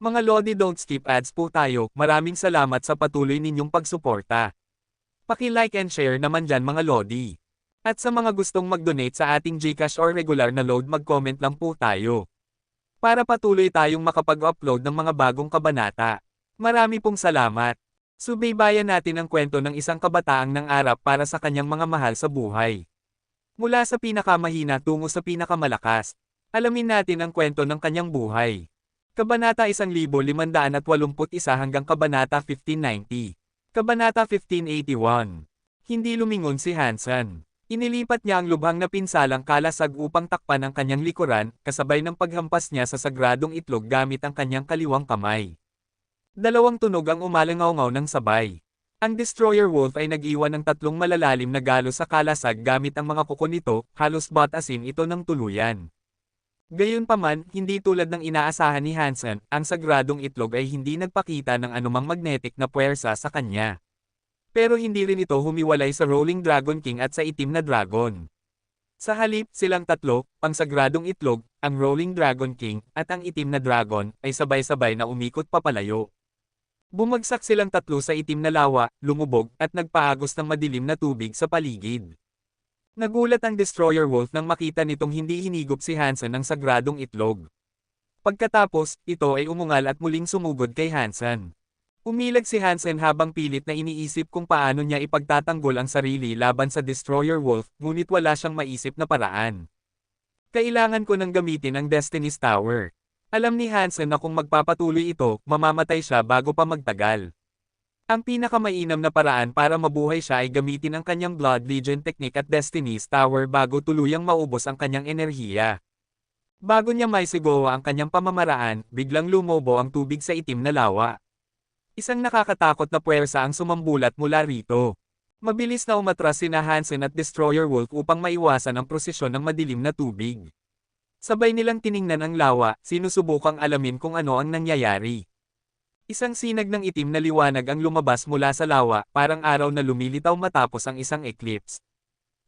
Mga Lodi, don't skip ads po tayo, maraming salamat sa patuloy ninyong pagsuporta. Paki-like and share naman dyan mga Lodi. At sa mga gustong mag-donate sa ating GCash or regular na load, mag-comment lang po tayo. Para patuloy tayong makapag-upload ng mga bagong kabanata. Marami pong salamat. Subaybayan natin ang kwento ng isang kabataang nangarap para sa kanyang mga mahal sa buhay. Mula sa pinakamahina tungo sa pinakamalakas. Alamin natin ang kwento ng kanyang buhay. Kabanata 1581 hanggang Kabanata 1590. Kabanata 1581. Hindi lumingon si Hansen. Inilipat niya ang lubhang na pinsalang kalasag upang takpan ang kanyang likuran, kasabay ng paghampas niya sa sagradong itlog gamit ang kanyang kaliwang kamay. Dalawang tunog ang umalangaw-ngaw ng sabay. Ang Destroyer Wolf ay nag-iwan ng tatlong malalalim na galo sa kalasag gamit ang mga kuko nito, halos batasin ito ng tuluyan. Gayunpaman, hindi tulad ng inaasahan ni Hansen, ang sagradong itlog ay hindi nagpakita ng anumang magnetic na puwersa sa kanya. Pero hindi rin ito humiwalay sa Rolling Dragon King at sa itim na dragon. Sa halip, silang tatlo, ang sagradong itlog, ang Rolling Dragon King, at ang itim na dragon, ay sabay-sabay na umikot papalayo. Bumagsak silang tatlo sa itim na lawa, lumubog, at nagpaagos ng madilim na tubig sa paligid. Nagulat ang Destroyer Wolf nang makita nitong hindi hinigop si Hansen ng sagradong itlog. Pagkatapos, ito ay umungal at muling sumugod kay Hansen. Umilag si Hansen habang pilit na iniisip kung paano niya ipagtatanggol ang sarili laban sa Destroyer Wolf, ngunit wala siyang maisip na paraan. Kailangan ko nang gamitin ang Destiny's Tower. Alam ni Hansen na kung magpapatuloy ito, mamamatay siya bago pa magtagal. Ang pinakamainam na paraan para mabuhay siya ay gamitin ang kanyang Blood Legion technique at Destiny's Tower bago tuluyang maubos ang kanyang enerhiya. Bago niya maisigawa ang kanyang pamamaraan, biglang lumobo ang tubig sa itim na lawa. Isang nakakatakot na puwersa ang sumambulat mula rito. Mabilis na umatras sina Hansen at Destroyer Wolf upang maiwasan ang prosesyon ng madilim na tubig. Sabay nilang tiningnan ang lawa, sinusubukang alamin kung ano ang nangyayari. Isang sinag ng itim na liwanag ang lumabas mula sa lawa, parang araw na lumilitaw matapos ang isang eclipse.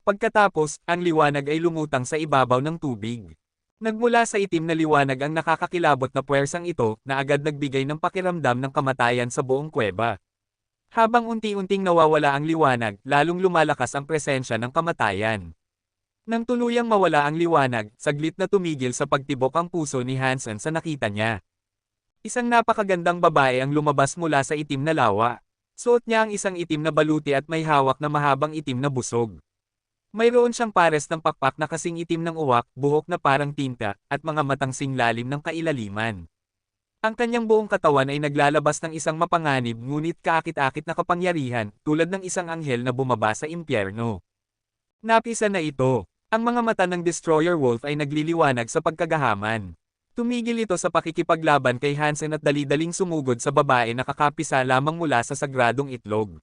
Pagkatapos, ang liwanag ay lumutang sa ibabaw ng tubig. Nagmula sa itim na liwanag ang nakakakilabot na puwersang ito, na agad nagbigay ng pakiramdam ng kamatayan sa buong kuweba. Habang unti-unting nawawala ang liwanag, lalong lumalakas ang presensya ng kamatayan. Nang tuluyang mawala ang liwanag, saglit na tumigil sa pagtibok ang puso ni Hansen sa nakita niya. Isang napakagandang babae ang lumabas mula sa itim na lawa. Suot niya ang isang itim na baluti at may hawak na mahabang itim na busog. Mayroon siyang pares ng pakpak na kasing itim ng uwak, buhok na parang tinta, at mga matang singlalim ng kailaliman. Ang kanyang buong katawan ay naglalabas ng isang mapanganib ngunit kaakit-akit na kapangyarihan, tulad ng isang anghel na bumaba sa impyerno. Napisa na ito. Ang mga mata ng Destroyer Wolf ay nagliliwanag sa pagkagahaman. Tumigil ito sa pakikipaglaban kay Hansen at dali-daling sumugod sa babae na kakapisa lamang mula sa sagradong itlog.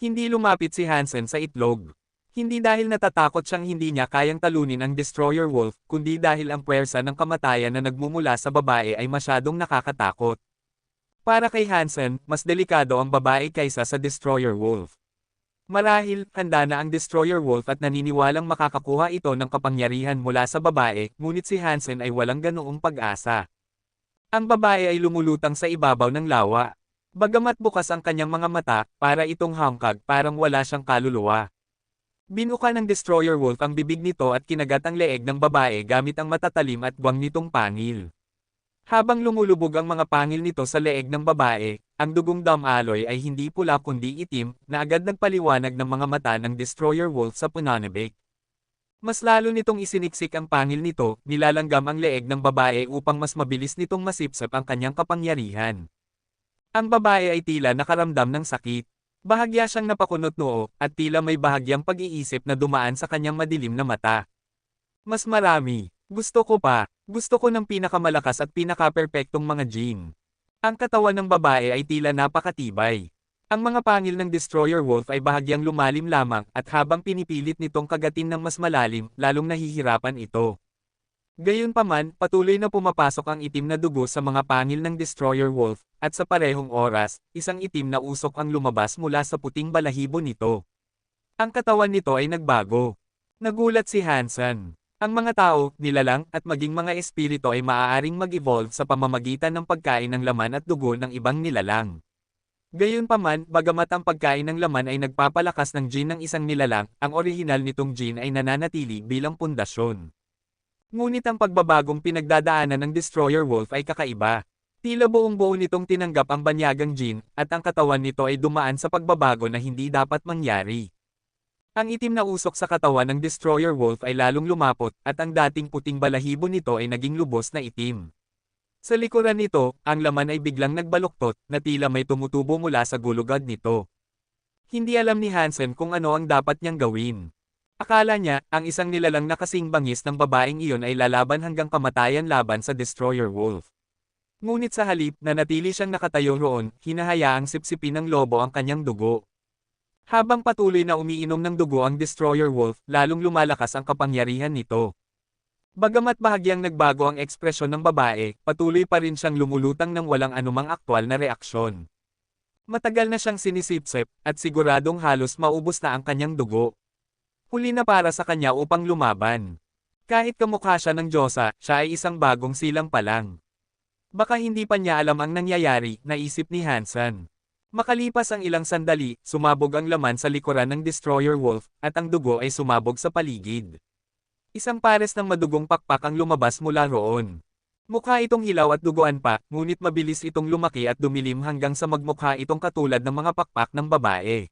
Hindi lumapit si Hansen sa itlog. Hindi dahil natatakot siyang hindi niya kayang talunin ang Destroyer Wolf, kundi dahil ang puwersa ng kamatayan na nagmumula sa babae ay masyadong nakakatakot. Para kay Hansen, mas delikado ang babae kaysa sa Destroyer Wolf. Marahil, handa na ang Destroyer Wolf at naniniwalang makakakuha ito ng kapangyarihan mula sa babae, ngunit si Hansen ay walang ganoong pag-asa. Ang babae ay lumulutang sa ibabaw ng lawa. Bagamat bukas ang kanyang mga mata, para itong hangkag, parang wala siyang kaluluwa. Binuka ng Destroyer Wolf ang bibig nito at kinagat ang leeg ng babae gamit ang matatalim at buwang nitong pangil. Habang lumulubog ang mga pangil nito sa leeg ng babae, ang dugong damaloy ay hindi pula kundi itim, na agad nagpaliwanag ng mga mata ng Destroyer Wolf sa pananabik. Mas lalo nitong isiniksik ang pangil nito, nilalanggam ang leeg ng babae upang mas mabilis nitong masipsip ang kanyang kapangyarihan. Ang babae ay tila nakaramdam ng sakit. Bahagya siyang napakunot noo, at tila may bahagyang pag-iisip na dumaan sa kanyang madilim na mata. Mas marami. Gusto ko pa. Gusto ko ng pinakamalakas at pinakaperpektong mga gene. Ang katawan ng babae ay tila napakatibay. Ang mga pangil ng Destroyer Wolf ay bahagyang lumalim lamang at habang pinipilit nitong kagatin ng mas malalim, lalong nahihirapan ito. Gayunpaman, patuloy na pumapasok ang itim na dugo sa mga pangil ng Destroyer Wolf, at sa parehong oras, isang itim na usok ang lumabas mula sa puting balahibo nito. Ang katawan nito ay nagbago. Nagulat si Hansen. Ang mga tao, nilalang, at maging mga espiritu ay maaaring mag-evolve sa pamamagitan ng pagkain ng laman at dugo ng ibang nilalang. Gayunpaman, bagamat ang pagkain ng laman ay nagpapalakas ng gene ng isang nilalang, ang orihinal nitong gene ay nananatili bilang pundasyon. Ngunit ang pagbabagong pinagdadaanan ng Destroyer Wolf ay kakaiba. Tila buong-buo nitong tinanggap ang banyagang gene, at ang katawan nito ay dumaan sa pagbabago na hindi dapat mangyari. Ang itim na usok sa katawan ng Destroyer Wolf ay lalong lumapot, at ang dating puting balahibo nito ay naging lubos na itim. Sa likuran nito, ang laman ay biglang nagbaluktot, na tila may tumutubo mula sa gulugad nito. Hindi alam ni Hansen kung ano ang dapat niyang gawin. Akala niya, ang isang nilalang na kasing bangis ng babaeng iyon ay lalaban hanggang kamatayan laban sa Destroyer Wolf. Ngunit sa halip, nanatili siyang nakatayo roon, hinahayaang sipsipin ng lobo ang kanyang dugo. Habang patuloy na umiinom ng dugo ang Destroyer Wolf, lalong lumalakas ang kapangyarihan nito. Bagamat bahagyang nagbago ang ekspresyon ng babae, patuloy pa rin siyang lumulutang ng walang anumang aktwal na reaksyon. Matagal na siyang sinisipsip, at siguradong halos maubos na ang kanyang dugo. Huli na para sa kanya upang lumaban. Kahit kamukha siya ng Diyosa, siya ay isang bagong silang pa lang. Baka hindi pa niya alam ang nangyayari, naisip ni Hansen. Makalipas ang ilang sandali, sumabog ang laman sa likuran ng Destroyer Wolf, at ang dugo ay sumabog sa paligid. Isang pares ng madugong pakpak ang lumabas mula roon. Mukha itong hilaw at duguan pa, ngunit mabilis itong lumaki at dumilim hanggang sa magmukha itong katulad ng mga pakpak ng babae.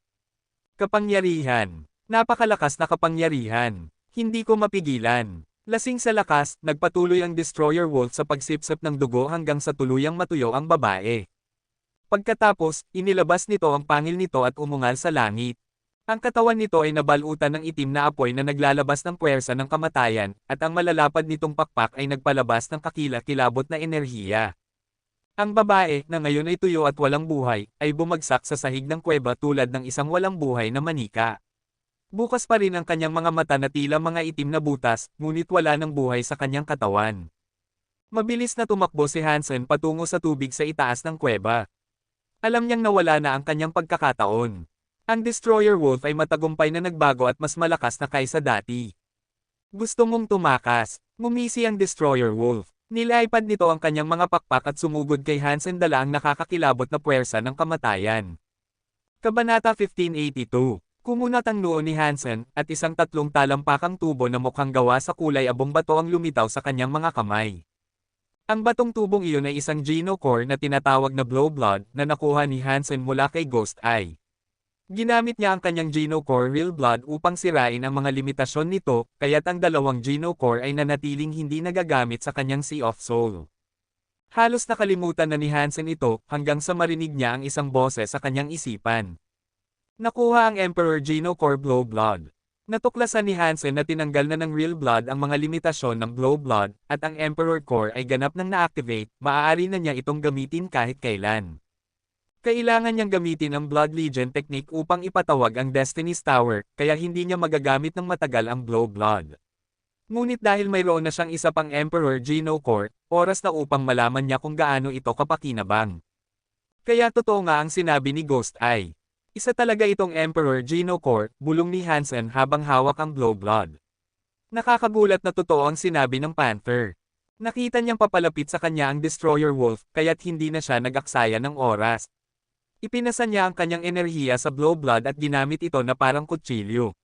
Kapangyarihan. Napakalakas na kapangyarihan. Hindi ko mapigilan. Lasing sa lakas, nagpatuloy ang Destroyer Wolf sa pagsipsip ng dugo hanggang sa tuluyang matuyo ang babae. Pagkatapos, inilabas nito ang pangil nito at umungal sa langit. Ang katawan nito ay nabalutan ng itim na apoy na naglalabas ng puwersa ng kamatayan, at ang malalapad nitong pakpak ay nagpalabas ng kakilakilabot na enerhiya. Ang babae, na ngayon ay tuyo at walang buhay, ay bumagsak sa sahig ng kuweba tulad ng isang walang buhay na manika. Bukas pa rin ang kanyang mga mata na tila mga itim na butas, ngunit wala ng buhay sa kanyang katawan. Mabilis na tumakbo si Hansen patungo sa tubig sa itaas ng kuweba. Alam niyang nawala na ang kanyang pagkakataon. Ang Destroyer Wolf ay matagumpay na nagbago at mas malakas na kaysa dati. Gusto mong tumakas, ngumisi ang Destroyer Wolf. Nilipad nito ang kanyang mga pakpak at sumugod kay Hansen dala ang nakakakilabot na puwersa ng kamatayan. Kabanata 1582. Kumunat ang noo ni Hansen, at isang tatlong talampakang tubo na mukhang gawa sa kulay abong bato ang lumitaw sa kanyang mga kamay. Ang batong tubong iyon ay isang Geno Core na tinatawag na Blow Blood na nakuha ni Hansen mula kay Ghost Eye. Ginamit niya ang kanyang Geno Core Real Blood upang sirain ang mga limitasyon nito, kaya't ang dalawang Geno Core ay nanatiling hindi nagagamit sa kanyang Sea of Soul. Halos nakalimutan na ni Hansen ito hanggang sa marinig niya ang isang boses sa kanyang isipan. Nakuha ang Emperor Geno Core Blow Blood. Natuklasan ni Hansen na tinanggal na ng Real Blood ang mga limitasyon ng Blow Blood, at ang Emperor Core ay ganap nang na-activate, maaari na niya itong gamitin kahit kailan. Kailangan niyang gamitin ang Blood Legion technique upang ipatawag ang Destiny's Tower, kaya hindi niya magagamit ng matagal ang Blow Blood. Ngunit dahil mayroon na siyang isa pang Emperor Geno Core, oras na upang malaman niya kung gaano ito kapakinabang. Kaya totoo nga ang sinabi ni Ghost Eye. Isa talaga itong Emperor Geno Core, bulong ni Hansen habang hawak ang Blow Blood. Nakakagulat na totoo ang sinabi ng Panther. Nakita niyang papalapit sa kanya ang Destroyer Wolf, kaya't hindi na siya nag-aksaya ng oras. Ipinasa niya ang kanyang enerhiya sa Blow Blood at ginamit ito na parang kutsilyo.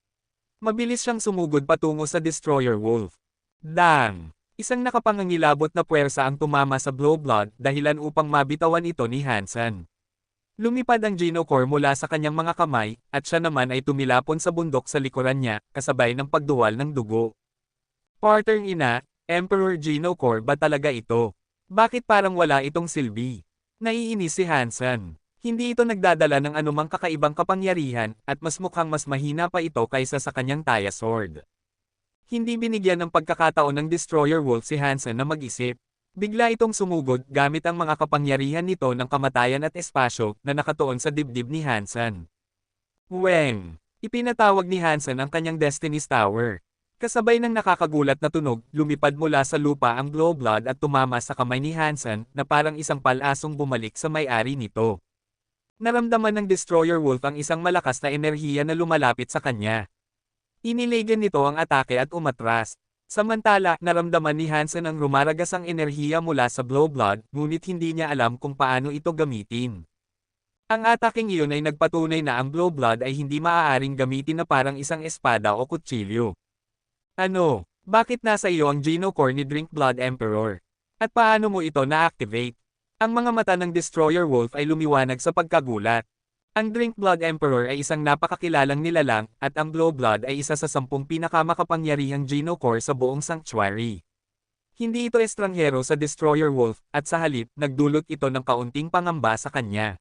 Mabilis siyang sumugod patungo sa Destroyer Wolf. Dang! Isang nakapangangilabot na puwersa ang tumama sa Blow Blood, dahilan upang mabitawan ito ni Hansen. Lumipad ang Geno Core mula sa kanyang mga kamay, at siya naman ay tumilapon sa bundok sa likuran niya, kasabay ng pagduwal ng dugo. Parteng ina, Emperor Geno Core ba talaga ito? Bakit parang wala itong silbi? Naiinis si Hansen. Hindi ito nagdadala ng anumang kakaibang kapangyarihan, at mas mukhang mas mahina pa ito kaysa sa kanyang Taya Sword. Hindi binigyan ng pagkakataon ng Destroyer Wolf si Hansen na mag-isip. Bigla itong sumugod gamit ang mga kapangyarihan nito ng kamatayan at espasyo na nakatuon sa dibdib ni Hansen. Weng! Ipinatawag ni Hansen ang kanyang Destiny's Tower. Kasabay ng nakakagulat na tunog, lumipad mula sa lupa ang Blow Blood at tumama sa kamay ni Hansen na parang isang palasong bumalik sa may-ari nito. Naramdaman ng Destroyer Wolf ang isang malakas na enerhiya na lumalapit sa kanya. Inilagan nito ang atake at umatras. Samantala, naramdaman ni Hansen ang rumaragasang enerhiya mula sa Blue Blood, ngunit hindi niya alam kung paano ito gamitin. Ang ataking iyon ay nagpatunay na ang Blue Blood ay hindi maaaring gamitin na parang isang espada o kutsilyo. Ano? Bakit nasa iyo ang Geno Core ni Drink Blood Emperor? At paano mo ito na-activate? Ang mga mata ng Destroyer Wolf ay lumiwanag sa pagkagulat. Ang Drink Blood Emperor ay isang napakakilalang nilalang, at ang Blue Blood ay isa sa 10 pinakamakapangyarihang Geno Core sa buong sanctuary. Hindi ito estranghero sa Destroyer Wolf, at sa halip, nagdulot ito ng kaunting pangamba sa kanya.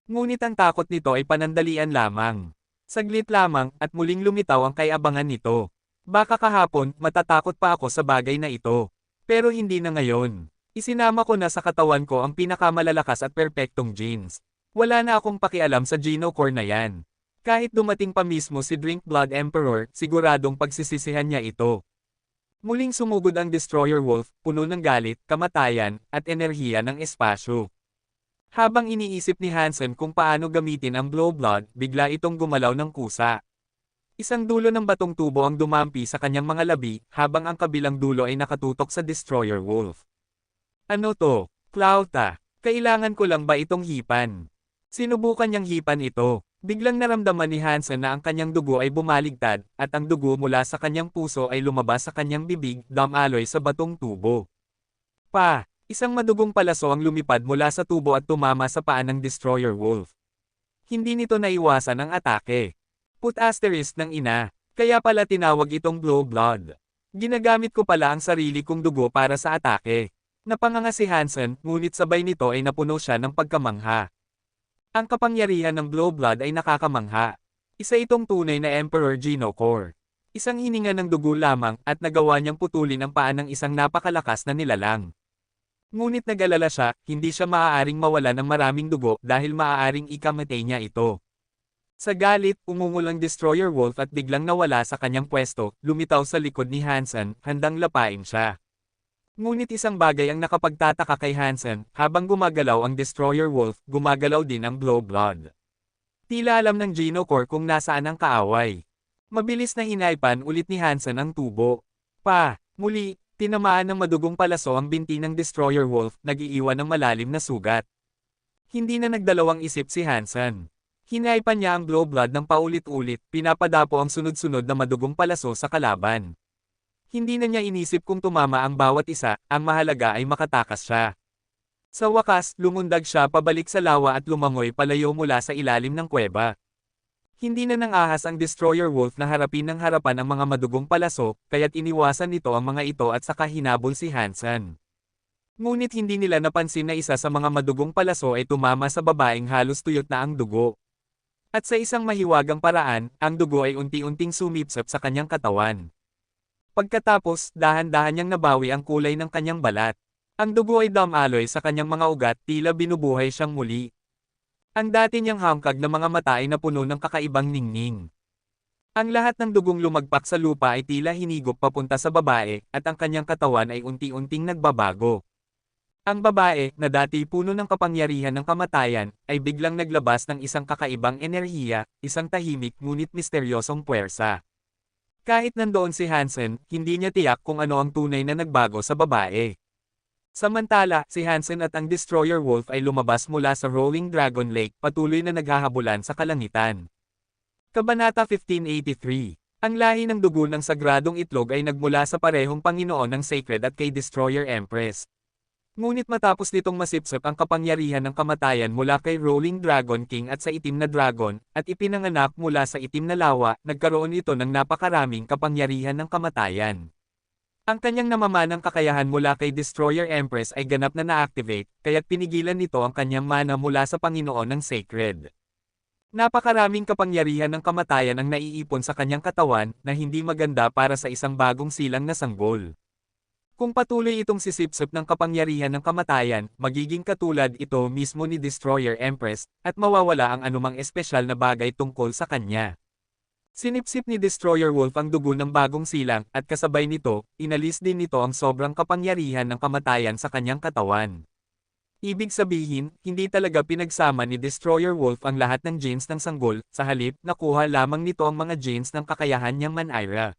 Ngunit ang takot nito ay panandalian lamang. Saglit lamang, at muling lumitaw ang kay-abangan nito. Baka kahapon, matatakot pa ako sa bagay na ito. Pero hindi na ngayon. Isinama ko na sa katawan ko ang pinakamalalakas at perpektong genes. Wala na akong pakialam sa Geno Core na yan. Kahit dumating pa mismo si Drink Blood Emperor, siguradong pagsisisihan niya ito. Muling sumugod ang Destroyer Wolf, puno ng galit, kamatayan, at enerhiya ng espasyo. Habang iniisip ni Hansen kung paano gamitin ang Blue Blood, bigla itong gumalaw ng kusa. Isang dulo ng batong tubo ang dumampi sa kanyang mga labi, habang ang kabilang dulo ay nakatutok sa Destroyer Wolf. Ano to? Clauta, kailangan ko lang ba itong hipan? Sinubukan niyang hipan ito. Biglang naramdaman ni Hansen na ang kanyang dugo ay bumaligtad, at ang dugo mula sa kanyang puso ay lumabas sa kanyang bibig, damaloy sa batong tubo. Isang madugong palaso ang lumipad mula sa tubo at tumama sa paa ng Destroyer Wolf. Hindi nito naiwasan ang atake. Put asterisk ng ina, kaya pala tinawag itong Blue Blood. Ginagamit ko pala ang sarili kong dugo para sa atake. Napanganga si Hansen, ngunit sabay nito ay napuno siya ng pagkamangha. Ang kapangyarihan ng Blue Blood ay nakakamangha. Isa itong tunay na Emperor Geno Core. Isang hininga ng dugo lamang, at nagawa niyang putulin ang paa ng isang napakalakas na nilalang. Ngunit nag-alala siya, hindi siya maaaring mawala ng maraming dugo dahil maaaring ikamatay niya ito. Sa galit, umungol ang Destroyer Wolf at biglang nawala sa kanyang pwesto, lumitaw sa likod ni Hansen, handang lapain siya. Ngunit isang bagay ang nakapagtataka kay Hansen, habang gumagalaw ang Destroyer Wolf, gumagalaw din ang Blue Blood. Tila alam ng Geno Core kung nasaan ang kaaway. Mabilis na hinaypan ulit ni Hansen ang tubo. Muli, tinamaan ng madugong palaso ang binti ng Destroyer Wolf, nag-iiwan ng malalim na sugat. Hindi na nagdalawang isip si Hansen. Hinaypan niya ang Blue Blood ng paulit-ulit, pinapadapo ang sunod-sunod na madugong palaso sa kalaban. Hindi na niya inisip kung tumama ang bawat isa, ang mahalaga ay makatakas siya. Sa wakas, lumundag siya pabalik sa lawa at lumangoy palayo mula sa ilalim ng kuweba. Hindi na nang-ahas ang Destroyer Wolf na harapin ng harapan ang mga madugong palaso, kaya't iniwasan nito ang mga ito at saka hinabol si Hansen. Ngunit hindi nila napansin na isa sa mga madugong palaso ay tumama sa babaeng halos tuyot na ang dugo. At sa isang mahiwagang paraan, ang dugo ay unti-unting sumipsip sa kanyang katawan. Pagkatapos, dahan-dahan niyang nabawi ang kulay ng kanyang balat. Ang dugo ay damaloy sa kanyang mga ugat, tila binubuhay siyang muli. Ang dati niyang hangkag na mga mata ay napuno ng kakaibang ningning. Ang lahat ng dugong lumagpak sa lupa ay tila hinigop papunta sa babae, at ang kanyang katawan ay unti-unting nagbabago. Ang babae, na dati puno ng kapangyarihan ng kamatayan, ay biglang naglabas ng isang kakaibang enerhiya, isang tahimik ngunit misteryosong puwersa. Kahit nandoon si Hansen, hindi niya tiyak kung ano ang tunay na nagbago sa babae. Samantala, si Hansen at ang Destroyer Wolf ay lumabas mula sa Rolling Dragon Lake, patuloy na naghahabulan sa kalangitan. Kabanata 1583. Ang lahi ng dugo ng sagradong itlog ay nagmula sa parehong Panginoon ng Sacred at kay Destroyer Empress. Ngunit matapos nitong masipsip ang kapangyarihan ng kamatayan mula kay Rolling Dragon King at sa itim na dragon, at ipinanganak mula sa itim na lawa, nagkaroon ito ng napakaraming kapangyarihan ng kamatayan. Ang kanyang namamanang kakayahan mula kay Destroyer Empress ay ganap na na-activate, kaya't pinigilan nito ang kanyang mana mula sa Panginoon ng Sacred. Napakaraming kapangyarihan ng kamatayan ang naiipon sa kanyang katawan, na hindi maganda para sa isang bagong silang na sanggol. Kung patuloy itong sisipsip ng kapangyarihan ng kamatayan, magiging katulad ito mismo ni Destroyer Empress, at mawawala ang anumang espesyal na bagay tungkol sa kanya. Sinipsip ni Destroyer Wolf ang dugo ng bagong silang, at kasabay nito, inalis din nito ang sobrang kapangyarihan ng kamatayan sa kanyang katawan. Ibig sabihin, hindi talaga pinagsama ni Destroyer Wolf ang lahat ng genes ng sanggol, sa halip, nakuha lamang nito ang mga genes ng kakayahan niyang Man'ira.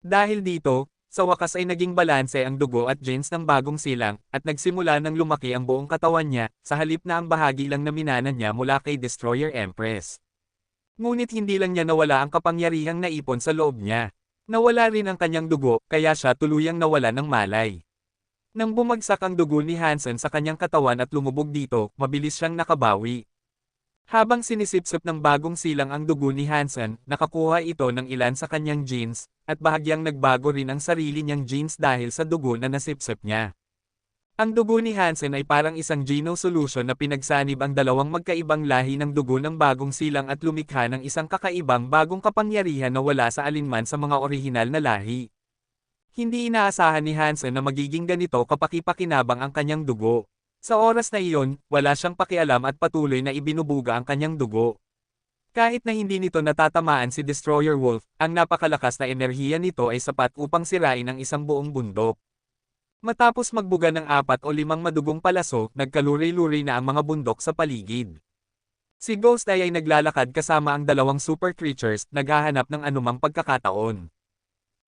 Dahil dito, Sa wakas ay naging balanse ang dugo at genes ng bagong silang, at nagsimula nang lumaki ang buong katawan niya, sa halip na ang bahagi lang na minana niya mula kay Destroyer Empress. Ngunit hindi lang niya nawala ang kapangyarihang naipon sa loob niya. Nawala rin ang kanyang dugo, kaya siya tuluyang nawala ng malay. Nang bumagsak ang dugo ni Hansen sa kanyang katawan at lumubog dito, mabilis siyang nakabawi. Habang sinisipsip ng bagong silang ang dugo ni Hansen, nakakuha ito ng ilan sa kanyang genes, at bahagyang nagbago rin ang sarili niyang genes dahil sa dugo na nasipsip niya. Ang dugo ni Hansen ay parang isang geno solution na pinagsanib ang dalawang magkaibang lahi ng dugo ng bagong silang at lumikha ng isang kakaibang bagong kapangyarihan na wala sa alinman sa mga orihinal na lahi. Hindi inaasahan ni Hansen na magiging ganito kapaki-pakinabang ang kanyang dugo. Sa oras na iyon, wala siyang pakialam at patuloy na ibinubuga ang kanyang dugo. Kahit na hindi nito natatamaan si Destroyer Wolf, ang napakalakas na enerhiya nito ay sapat upang sirain ang isang buong bundok. Matapos magbuga ng 4 o 5 madugong palaso, nagkaluri-luri na ang mga bundok sa paligid. Si Ghost ay naglalakad kasama ang dalawang super creatures, naghahanap ng anumang pagkakataon.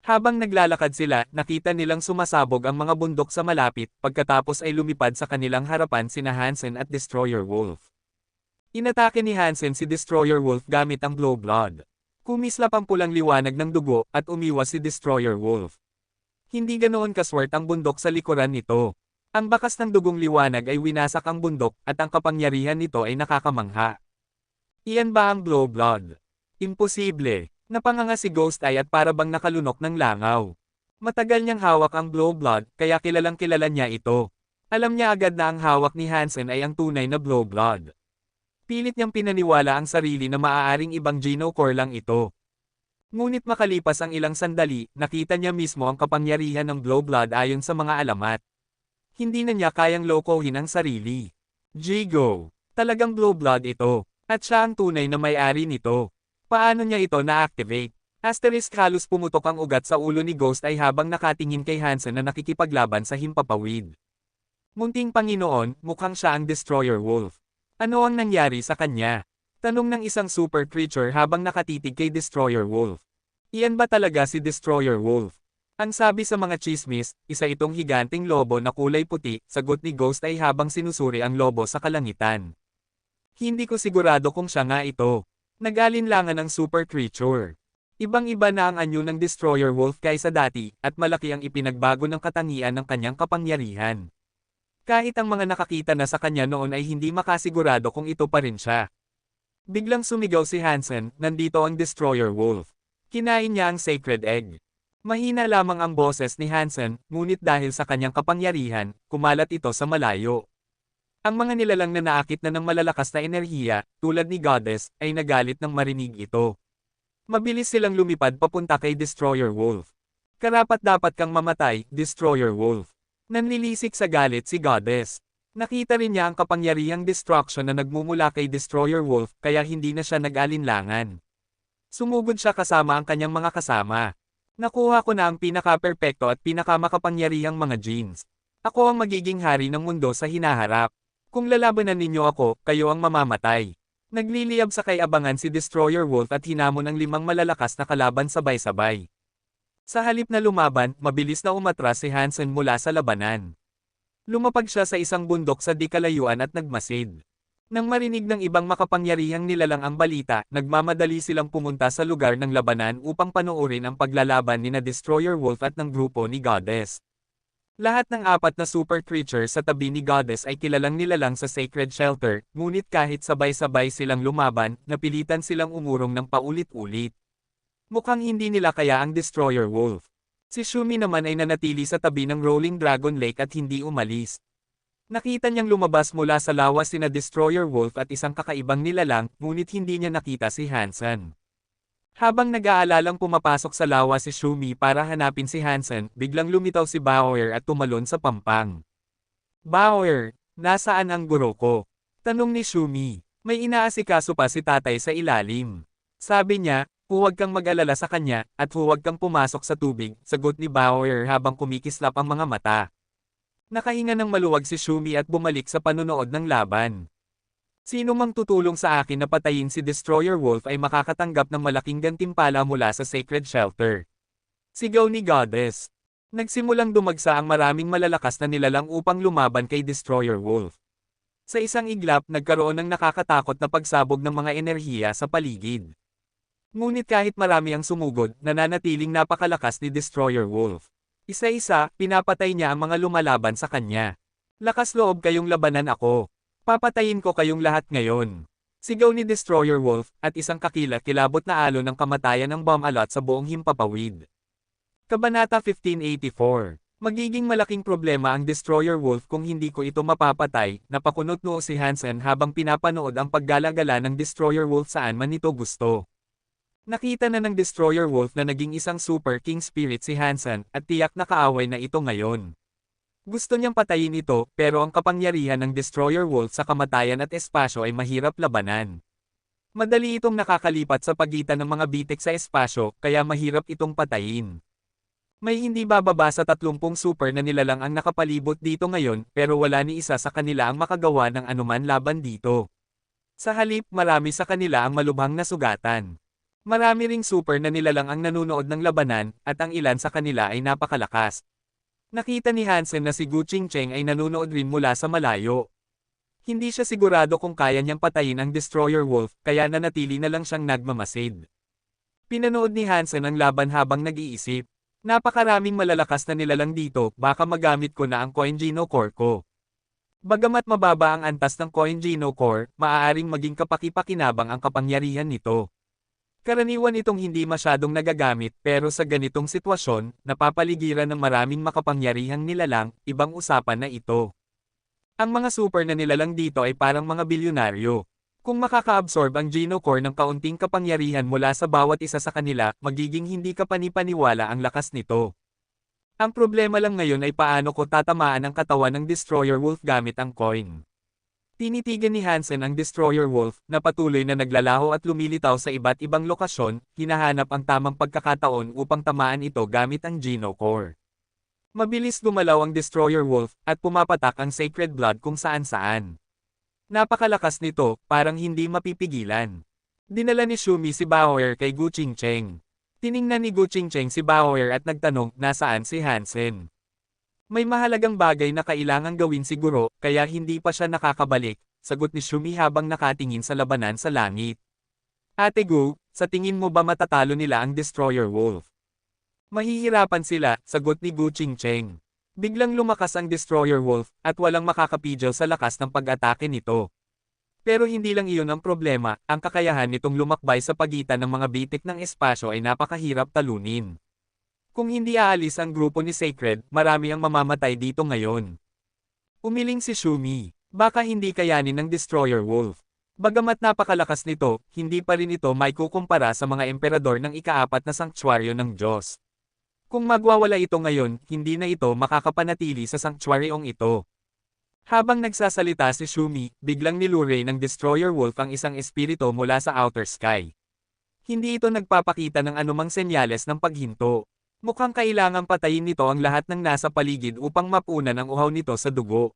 Habang naglalakad sila, nakita nilang sumasabog ang mga bundok sa malapit, pagkatapos ay lumipad sa kanilang harapan sina Hansen at Destroyer Wolf. Inatake ni Hansen si Destroyer Wolf gamit ang Blow Blood. Kumislap ang pulang liwanag ng dugo, at umiwas si Destroyer Wolf. Hindi ganoon kaswert ang bundok sa likuran nito. Ang bakas ng dugong liwanag ay winasak ang bundok, at ang kapangyarihan nito ay nakakamangha. Iyan ba ang Blow Blood? Imposible. Napanganga si Ghost Eye at para bang nakalunok ng langaw. Matagal niyang hawak ang Blow Blood, kaya kilalang kilala niya ito. Alam niya agad na ang hawak ni Hansen ay ang tunay na Blow Blood. Pilit niyang pinaniwala ang sarili na maaaring ibang Geno Core lang ito. Ngunit makalipas ang ilang sandali, nakita niya mismo ang kapangyarihan ng Blow Blood ayon sa mga alamat. Hindi na niya kayang lokohin ang sarili. Jigo. Talagang Blow Blood ito. At siya ang tunay na may-ari nito. Paano niya ito na-activate? Asterisk halos pumutok ang ugat sa ulo ni Ghost ay habang nakatingin kay Hansen na nakikipaglaban sa himpapawid. Munting Panginoon, mukhang siya ang Destroyer Wolf. Ano ang nangyari sa kanya? Tanong ng isang super creature habang nakatitig kay Destroyer Wolf. Iyan ba talaga si Destroyer Wolf? Ang sabi sa mga chismis, isa itong higanting lobo na kulay puti, sagot ni Ghost ay habang sinusuri ang lobo sa kalangitan. Hindi ko sigurado kung siya nga ito. Nag-alinlangan ang super creature. Ibang-iba na ang anyo ng Destroyer Wolf kaysa dati, at malaki ang ipinagbago ng katangian ng kanyang kapangyarihan. Kahit ang mga nakakita na sa kanya noon ay hindi makasigurado kung ito pa rin siya. Biglang sumigaw si Hansen, nandito ang Destroyer Wolf. Kinain niya ang Sacred Egg. Mahina lamang ang boses ni Hansen, ngunit dahil sa kanyang kapangyarihan, kumalat ito sa malayo. Ang mga nilalang na naakit na ng malalakas na enerhiya, tulad ni Goddess, ay nagalit nang marinig ito. Mabilis silang lumipad papunta kay Destroyer Wolf. Karapat-dapat kang mamatay, Destroyer Wolf. Nanlilisik sa galit si Goddess. Nakita rin niya ang kapangyarihang destruction na nagmumula kay Destroyer Wolf, kaya hindi na siya nag-alinlangan. Sumugod siya kasama ang kanyang mga kasama. Nakuha ko na ang pinaka-perpekto at pinaka-makapangyarihang mga genes. Ako ang magiging hari ng mundo sa hinaharap. Kung lalabanan ninyo ako, kayo ang mamamatay. Nagliliyab sa kay-abangan si Destroyer Wolf at hinamon ang 5 malalakas na kalaban sabay-sabay. Sa halip na lumaban, mabilis na umatras si Hansen mula sa labanan. Lumapag siya sa isang bundok sa di kalayuan at nagmasid. Nang marinig ng ibang makapangyarihang nilalang ang balita, nagmamadali silang pumunta sa lugar ng labanan upang panoorin ang paglalaban ni Destroyer Wolf at ng grupo ni Goddess. Lahat ng 4 na super creatures sa tabi ni Goddess ay kilalang nilalang sa Sacred Shelter, ngunit kahit sabay-sabay silang lumaban, napilitan silang umurong ng paulit-ulit. Mukhang hindi nila kaya ang Destroyer Wolf. Si Shumi naman ay nanatili sa tabi ng Rolling Dragon Lake at hindi umalis. Nakita niyang lumabas mula sa lawas sina Destroyer Wolf at isang kakaibang nilalang, ngunit hindi niya nakita si Hansen. Habang nag-aalalang pumapasok sa lawa si Shumi para hanapin si Hansen, biglang lumitaw si Bauer at tumalon sa pampang. Bauer, nasaan ang guro ko? Tanong ni Shumi. May inaasikaso pa si tatay sa ilalim. Sabi niya, huwag kang mag-alala sa kanya, at huwag kang pumasok sa tubig, sagot ni Bauer habang kumikislap ang mga mata. Nakahinga ng maluwag si Shumi at bumalik sa panunood ng laban. Sino mang tutulong sa akin na patayin si Destroyer Wolf ay makakatanggap ng malaking gantimpala mula sa Sacred Shelter. Sigaw ni Goddess. Nagsimulang dumagsa ang maraming malalakas na nilalang upang lumaban kay Destroyer Wolf. Sa isang iglap nagkaroon ng nakakatakot na pagsabog ng mga enerhiya sa paligid. Ngunit kahit marami ang sumugod, nananatiling napakalakas ni Destroyer Wolf. Isa-isa, pinapatay niya ang mga lumalaban sa kanya. Lakas loob kayong labanan ako. Papatayin ko kayong lahat ngayon. Sigaw ni Destroyer Wolf, at isang kakilakilabot na alon ng kamatayan ng bomb-alot sa buong himpapawid. Kabanata 1584. Magiging malaking problema ang Destroyer Wolf kung hindi ko ito mapapatay, napakunot noo si Hansen habang pinapanood ang paggalagala ng Destroyer Wolf saan man ito gusto. Nakita na ng Destroyer Wolf na naging isang Super King Spirit si Hansen, at tiyak na kaaway na ito ngayon. Gusto niyang patayin ito, pero ang kapangyarihan ng Destroyer Wolf sa kamatayan at espasyo ay mahirap labanan. Madali itong nakakalipat sa pagitan ng mga bitik sa espasyo, kaya mahirap itong patayin. May hindi bababa sa 30 super na nilalang ang nakapalibot dito ngayon, pero wala ni isa sa kanila ang makagawa ng anuman laban dito. Sa halip, marami sa kanila ang malubhang na sugatan. Marami ring super na nilalang ang nanunood ng labanan, at ang ilan sa kanila ay napakalakas. Nakita ni Hansen na si Gu Qingcheng ay nanunood rin mula sa malayo. Hindi siya sigurado kung kaya niyang patayin ang Destroyer Wolf, kaya nanatili na lang siyang nagmamasid. Pinanood ni Hansen ang laban habang nag-iisip. Napakaraming malalakas na nilalang dito, baka magamit ko na ang Coin Geno Core ko. Bagamat mababa ang antas ng Coin Geno Core, maaaring maging kapaki-pakinabang ang kapangyarihan nito. Karaniwan itong hindi masyadong nagagamit, pero sa ganitong sitwasyon, napapaligiran ng maraming makapangyarihang nilalang, ibang usapan na ito. Ang mga super na nilalang dito ay parang mga bilyonaryo. Kung makaka-absorb ang Geno Core ng kaunting kapangyarihan mula sa bawat isa sa kanila, magiging hindi kapani-paniwala ang lakas nito. Ang problema lang ngayon ay paano ko tatamaan ang katawan ng Destroyer Wolf gamit ang coin. Tinitigan ni Hansen ang Destroyer Wolf, na patuloy na naglalaho at lumilitaw sa iba't ibang lokasyon, hinahanap ang tamang pagkakataon upang tamaan ito gamit ang Geno Core. Mabilis gumalaw ang Destroyer Wolf, at pumapatak ang Sacred Blood kung saan-saan. Napakalakas nito, parang hindi mapipigilan. Dinala ni Shumi si Baoer kay Gu Qingcheng. Tiningnan ni Gu Qingcheng si Baoer at nagtanong, nasaan si Hansen? May mahalagang bagay na kailangang gawin siguro, kaya hindi pa siya nakakabalik, sagot ni Shumi habang nakatingin sa labanan sa langit. Ate Gu, sa tingin mo ba matatalo nila ang Destroyer Wolf? Mahihirapan sila, sagot ni Gu Qingcheng. Biglang lumakas ang Destroyer Wolf, at walang makakapigil sa lakas ng pag-atake nito. Pero hindi lang iyon ang problema, ang kakayahan nitong lumakbay sa pagitan ng mga bitik ng espasyo ay napakahirap talunin. Kung hindi aalis ang grupo ni Sacred, marami ang mamamatay dito ngayon. Umiling si Shumi, baka hindi kayanin ng Destroyer Wolf. Bagamat napakalakas nito, hindi pa rin ito maikukumpara sa mga emperador ng ika-4 na sanktuaryo ng Diyos. Kung magwawala ito ngayon, hindi na ito makakapanatili sa sanktuaryong ito. Habang nagsasalita si Shumi, biglang niluray ng Destroyer Wolf ang isang espiritu mula sa outer sky. Hindi ito nagpapakita ng anumang senyales ng paghinto. Mukhang kailangang patayin nito ang lahat ng nasa paligid upang mapunan ang uhaw nito sa dugo.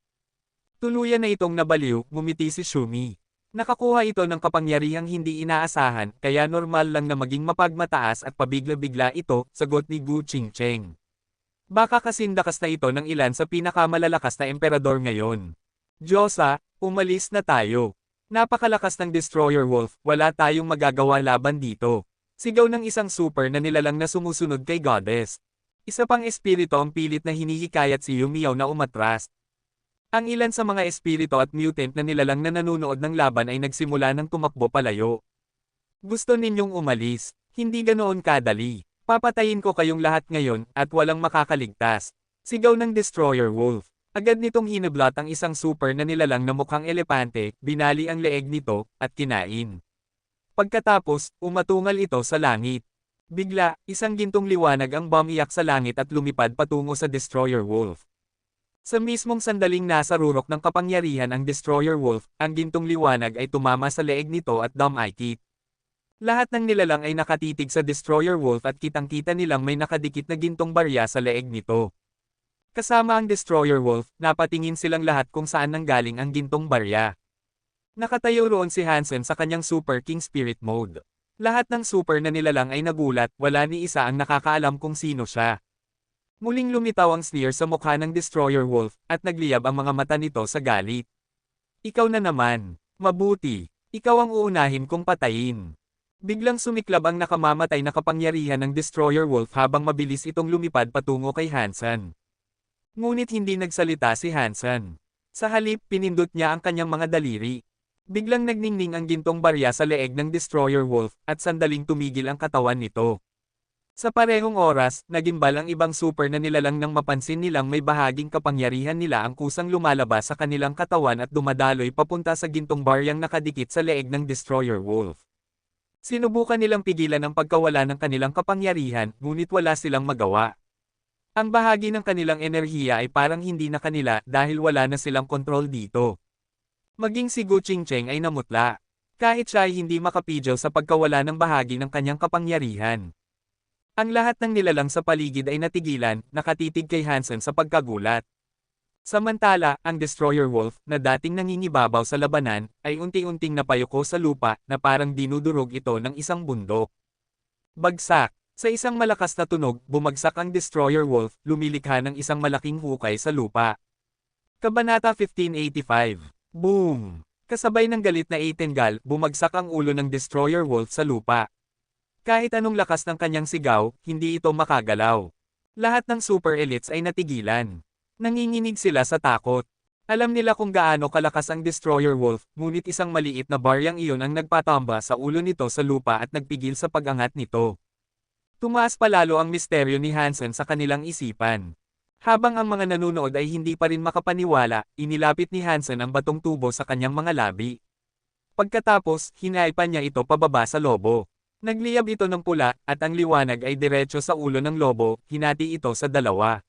Tuluyan na itong nabaliw, ngumiti si Shumi. Nakakuha ito ng kapangyarihang hindi inaasahan, kaya normal lang na maging mapagmataas at pabigla-bigla ito, sagot ni Gu Qingcheng. Baka kasindakas na ito ng ilan sa pinakamalalakas na emperador ngayon. Diyosa, umalis na tayo. Napakalakas ng Destroyer Wolf, wala tayong magagawa laban dito. Sigaw ng isang super na nilalang na sumusunod kay Goddess. Isa pang espiritu ang pilit na hinihikayat si Yumiao na umatras. Ang ilan sa mga espiritu at mutant na nilalang na nanunood ng laban ay nagsimula ng tumakbo palayo. Gusto ninyong umalis, hindi ganoon kadali. Papatayin ko kayong lahat ngayon, at walang makakaligtas. Sigaw ng Destroyer Wolf. Agad nitong hinablot ang isang super na nilalang na mukhang elepante, binali ang leeg nito, at kinain. Pagkatapos, umatungal ito sa langit. Bigla, isang gintong liwanag ang bumiyak sa langit at lumipad patungo sa Destroyer Wolf. Sa mismong sandaling nasa rurok ng kapangyarihan ang Destroyer Wolf, ang gintong liwanag ay tumama sa leeg nito at dumikit. Lahat ng nilalang ay nakatitig sa Destroyer Wolf at kitang-kita nilang may nakadikit na gintong barya sa leeg nito. Kasama ang Destroyer Wolf, napatingin silang lahat kung saan nanggaling ang gintong barya. Nakatayo roon si Hansen sa kanyang Super King Spirit Mode. Lahat ng super na nilalang ay nagulat, wala ni isa ang nakakaalam kung sino siya. Muling lumitaw ang sneer sa mukha ng Destroyer Wolf, at nagliyab ang mga mata nito sa galit. Ikaw na naman. Mabuti. Ikaw ang uunahin kong patayin. Biglang sumiklab ang nakamamatay na kapangyarihan ng Destroyer Wolf habang mabilis itong lumipad patungo kay Hansen. Ngunit hindi nagsalita si Hansen. Sa halip, pinindot niya ang kanyang mga daliri. Biglang nagningning ang gintong barya sa leeg ng Destroyer Wolf, at sandaling tumigil ang katawan nito. Sa parehong oras, nagimbal ang ibang super na nilalang nang mapansin nilang may bahaging kapangyarihan nila ang kusang lumalabas sa kanilang katawan at dumadaloy papunta sa gintong baryang nakadikit sa leeg ng Destroyer Wolf. Sinubukan nilang pigilan ang pagkawala ng kanilang kapangyarihan, ngunit wala silang magawa. Ang bahagi ng kanilang enerhiya ay parang hindi na kanila dahil wala na silang kontrol dito. Maging si Gu Qingcheng ay namutla. Kahit siya ay hindi makapigil sa pagkawala ng bahagi ng kanyang kapangyarihan. Ang lahat ng nilalang sa paligid ay natigilan, nakatitig kay Hansen sa pagkagulat. Samantala, ang Destroyer Wolf, na dating nangingibabaw sa labanan, ay unti-unting napayuko sa lupa, na parang dinudurog ito ng isang bundok. Bagsak. Sa isang malakas na tunog, bumagsak ang Destroyer Wolf, lumilikha ng isang malaking hukay sa lupa. Kabanata 1585. Boom! Kasabay ng galit na Eitengal, bumagsak ang ulo ng Destroyer Wolf sa lupa. Kahit anong lakas ng kanyang sigaw, hindi ito makagalaw. Lahat ng super elites ay natigilan. Nanginginig sila sa takot. Alam nila kung gaano kalakas ang Destroyer Wolf, ngunit isang maliit na baryang iyon ang nagpatamba sa ulo nito sa lupa at nagpigil sa pag-angat nito. Tumaas palalo ang misteryo ni Hansen sa kanilang isipan. Habang ang mga nanunood ay hindi pa rin makapaniwala, inilapit ni Hansen ang batong tubo sa kanyang mga labi. Pagkatapos, hinaipan niya ito pababa sa lobo. Nagliyab ito ng pula, at ang liwanag ay diretso sa ulo ng lobo, hinati ito sa dalawa.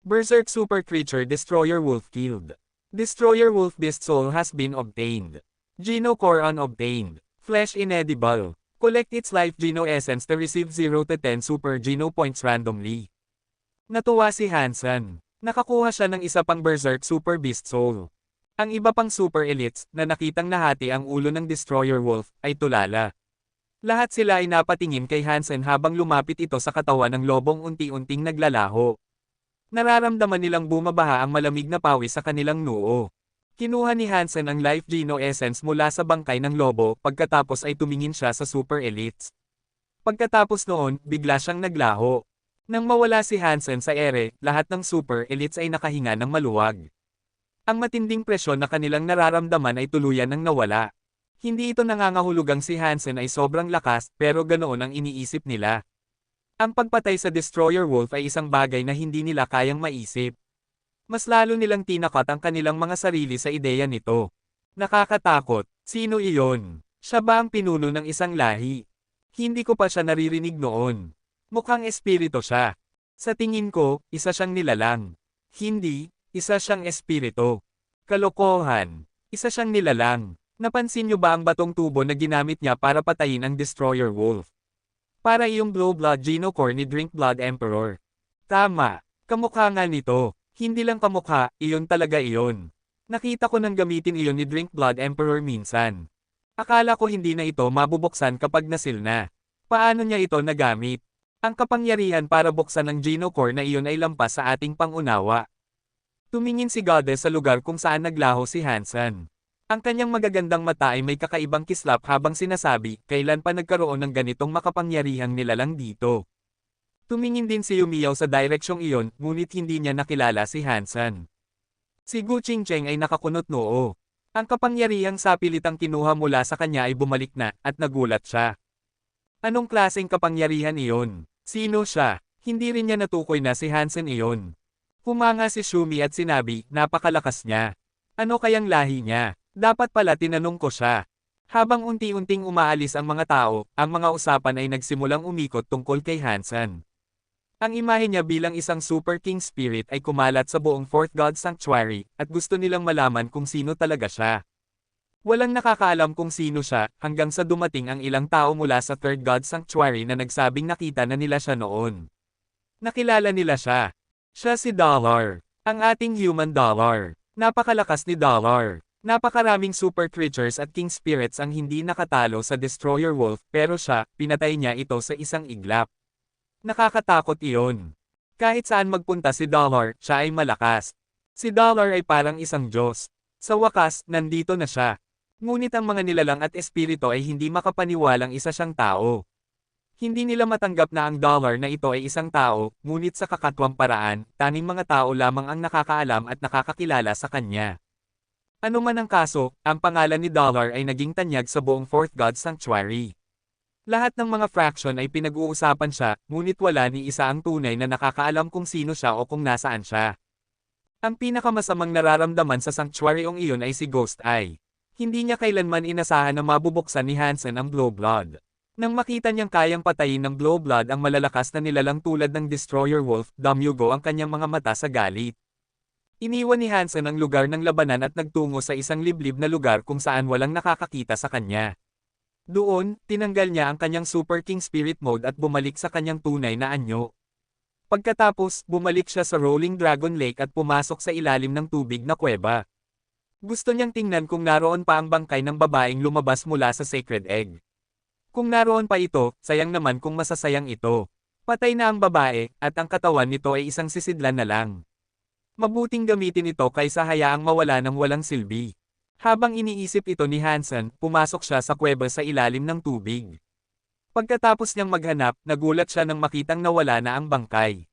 Berserk Super Creature Destroyer Wolf killed. Destroyer Wolf Beast Soul has been obtained. Geno Core unobtained. Flesh inedible. Collect its life Geno Essence to receive 0 to 10 Super Geno Points randomly. Natuwa si Hansen. Nakakuha siya ng isa pang Berserk Super Beast Soul. Ang iba pang Super Elites, na nakitang nahati ang ulo ng Destroyer Wolf, ay tulala. Lahat sila ay napatingin kay Hansen habang lumapit ito sa katawan ng lobong unti-unting naglalaho. Nararamdaman nilang bumabaha ang malamig na pawis sa kanilang noo. Kinuha ni Hansen ang Life Geno Essence mula sa bangkay ng lobo, pagkatapos ay tumingin siya sa Super Elites. Pagkatapos noon, bigla siyang naglaho. Nang mawala si Hansen sa ere, lahat ng Super Elites ay nakahinga ng maluwag. Ang matinding presyon na kanilang nararamdaman ay tuluyan ng nawala. Hindi ito nangangahulugang si Hansen ay sobrang lakas, pero ganoon ang iniisip nila. Ang pagpatay sa Destroyer Wolf ay isang bagay na hindi nila kayang maisip. Mas lalo nilang tinakot ang kanilang mga sarili sa ideya nito. Nakakatakot. Sino iyon? Siya ba ang pinuno ng isang lahi? Hindi ko pa siya naririnig noon. Mukhang espiritu siya. Sa tingin ko, isa siyang nilalang. Hindi, isa siyang espiritu. Kalokohan. Isa siyang nilalang. Napansin niyo ba ang batong tubo na ginamit niya para patayin ang Destroyer Wolf? Para iyong Blue Blood Geno Core ni Drink Blood Emperor. Tama. Kamukha nga nito. Hindi lang kamukha, iyon talaga iyon. Nakita ko nang gamitin iyon ni Drink Blood Emperor minsan. Akala ko hindi na ito mabubuksan kapag nasil na. Paano niya ito nagamit? Ang kapangyarihan para buksan ang Geno Core na iyon ay lampas sa ating pangunawa. Tumingin si Goddess sa lugar kung saan naglaho si Hansen. Ang kanyang magagandang mata ay may kakaibang kislap habang sinasabi, kailan pa nagkaroon ng ganitong makapangyarihang nilalang dito. Tumingin din si Yumiyaw sa direksyong iyon, ngunit hindi niya nakilala si Hansen. Si Gu Qingcheng ay nakakunot noo. Ang kapangyarihang sapilitang kinuha mula sa kanya ay bumalik na, at nagulat siya. Anong klaseng kapangyarihan iyon? Sino siya? Hindi rin niya natukoy na si Hansen iyon. Humanga si Shumi at sinabi, napakalakas niya. Ano kayang lahi niya? Dapat pala tinanong ko siya. Habang unti-unting umaalis ang mga tao, ang mga usapan ay nagsimulang umikot tungkol kay Hansen. Ang imahe niya bilang isang Super King Spirit ay kumalat sa buong Fourth God Sanctuary, at gusto nilang malaman kung sino talaga siya. Walang nakakaalam kung sino siya, hanggang sa dumating ang ilang tao mula sa Third God Sanctuary na nagsabing nakita na nila siya noon. Nakilala nila siya. Siya si Dollar. Ang ating human Dollar. Napakalakas ni Dollar. Napakaraming super creatures at king spirits ang hindi nakatalo sa Destroyer Wolf, pero siya, pinatay niya ito sa isang iglap. Nakakatakot iyon. Kahit saan magpunta si Dollar, siya ay malakas. Si Dollar ay parang isang Diyos. Sa wakas, nandito na siya. Ngunit ang mga nilalang at espiritu ay hindi makapaniwalang isa siyang tao. Hindi nila matanggap na ang Dollar na ito ay isang tao, ngunit sa kakatwang paraan, tanging mga tao lamang ang nakakaalam at nakakakilala sa kanya. Ano man ang kaso, ang pangalan ni Dollar ay naging tanyag sa buong Fourth God Sanctuary. Lahat ng mga fraction ay pinag-uusapan siya, ngunit wala ni isa ang tunay na nakakaalam kung sino siya o kung nasaan siya. Ang pinakamasamang nararamdaman sa sanctuaryong iyon ay si Ghost Eye. Hindi niya kailanman inasahan na mabubuksan ni Hansen ang Blow Blood. Nang makita niyang kayang patayin ng Blow Blood ang malalakas na nilalang tulad ng Destroyer Wolf, damyugo ang kanyang mga mata sa galit. Iniwan ni Hansen ang lugar ng labanan at nagtungo sa isang liblib na lugar kung saan walang nakakakita sa kanya. Doon, tinanggal niya ang kanyang Super King Spirit Mode at bumalik sa kanyang tunay na anyo. Pagkatapos, bumalik siya sa Rolling Dragon Lake at pumasok sa ilalim ng tubig na kuweba. Gusto niyang tingnan kung naroon pa ang bangkay ng babaeng lumabas mula sa Sacred Egg. Kung naroon pa ito, sayang naman kung masasayang ito. Patay na ang babae, at ang katawan nito ay isang sisidlan na lang. Mabuting gamitin ito kaysa hayaang mawala ng walang silbi. Habang iniisip ito ni Hansen, pumasok siya sa kuweba sa ilalim ng tubig. Pagkatapos niyang maghanap, nagulat siya nang makitang nawala na ang bangkay.